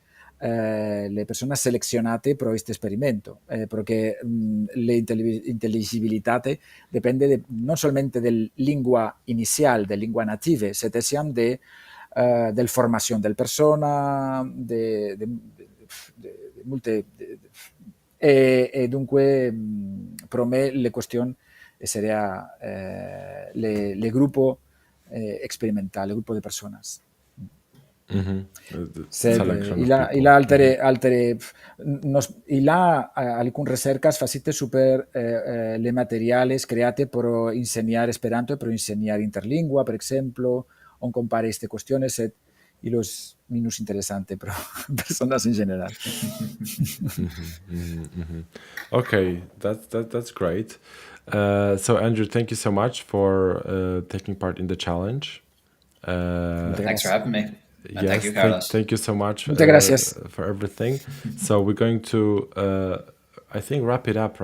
selezionate per aquest experimento, perquè l'intelligibilitat depende non solamente del lingua inicial, de lingua native, sinó del formació del persona, de molte... E dunque, per me, la qüestió seria el grupo experimental, el grupo de persones. Alcune recerques facite super le materiales create per ensenyar Esperanto, per ensenyar Interlingua, per exemple, on compare queste qüestions i los minus interessante per persones en general. Okay, that's great. So Andrew, thank you so much for taking part in the challenge. Thanks for having me. And yes, thank you, Carlos. Thank you so much for everything. So we're going to, I think, wrap it up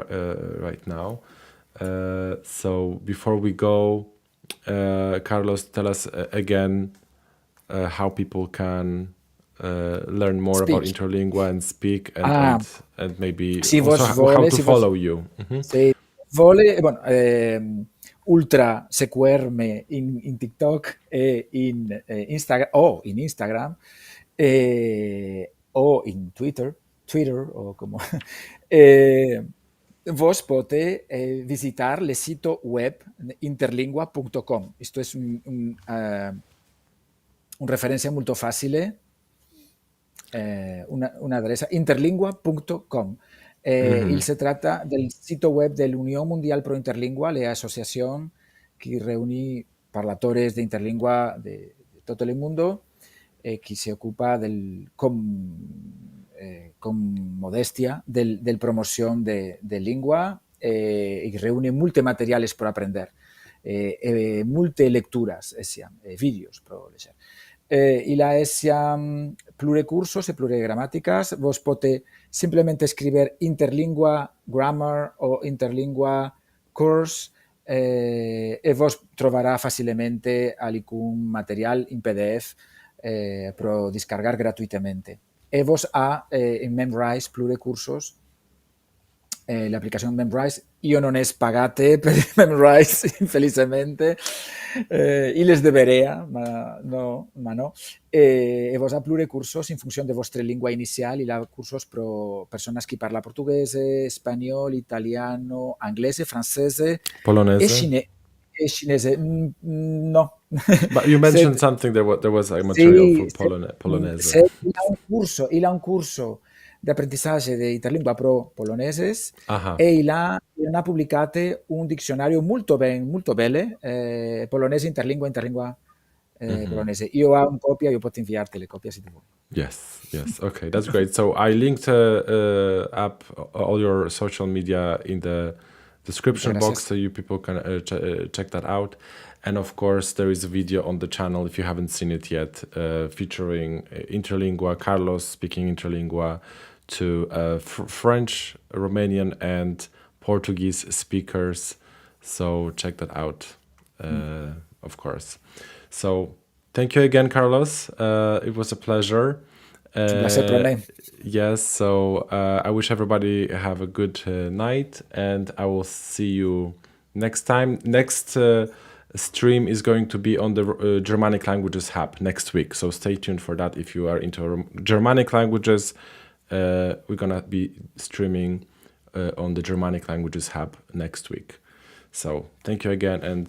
right now. So before we go, Carlos, tell us again how people can learn more about Interlingua and speak and maybe how to follow you. Se vuole, ultra seguirme in TikTok e in Instagram o in Twitter o como vos potete visitar el sito web interlingua.com. Esto es una referencia molto facile, una adresa interlingua.com. Se trata del sito web de la Unión Mundial Pro Interlingua, la asociación que reúne parlatores de interlingua de todo el mundo, que se ocupa con modestia del promoción de lengua y reúne muchos materiales por aprender, muchas lecturas, vídeos, por leer. Y la plure cursos e plure gramáticas. Vos potete simplemente escribir Interlingua Grammar o Interlingua Course e vos trovarà facilmente alcun material in PDF per descargar gratuitamente. E vos ha in Memrise plure cursos l'applicazione Memrise. Io non es pagate per Memrise, infelicemente. Iles deberea, ma no. E vos ha plure cursos en función de vostra lingua inicial. Il ha cursos pro personas qui parla portuguese, espagnol, italiano, anglese, francese Polonese. e cinese. No. But you mentioned something, there was a material for Polonese. Il ha un curso di apprendizaje di Interlingua pro poloneses Aha. e non ha pubblicato un dizionario molto bello, polonese, interlingua, polonese. Io ho una copia, io posso inviarti le copie se ti vuoi. Yes. Okay, that's great. So I linked up all your social media in the description Muchas box, gracias. so you people can check that out. And of course, there is a video on the channel, if you haven't seen it yet, featuring Interlingua, Carlos speaking Interlingua to French, Romanian, and Portuguese speakers. So check that out, of course. So thank you again, Carlos. It was a pleasure. Un placer per me. Yes, so I wish everybody have a good night, and I will see you next time. Next stream is going to be on the Germanic Languages Hub next week, so stay tuned for that. If you are into Germanic languages, we're gonna be streaming on the Germanic Languages Hub next week. So thank you again, and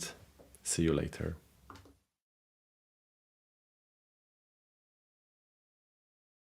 see you later.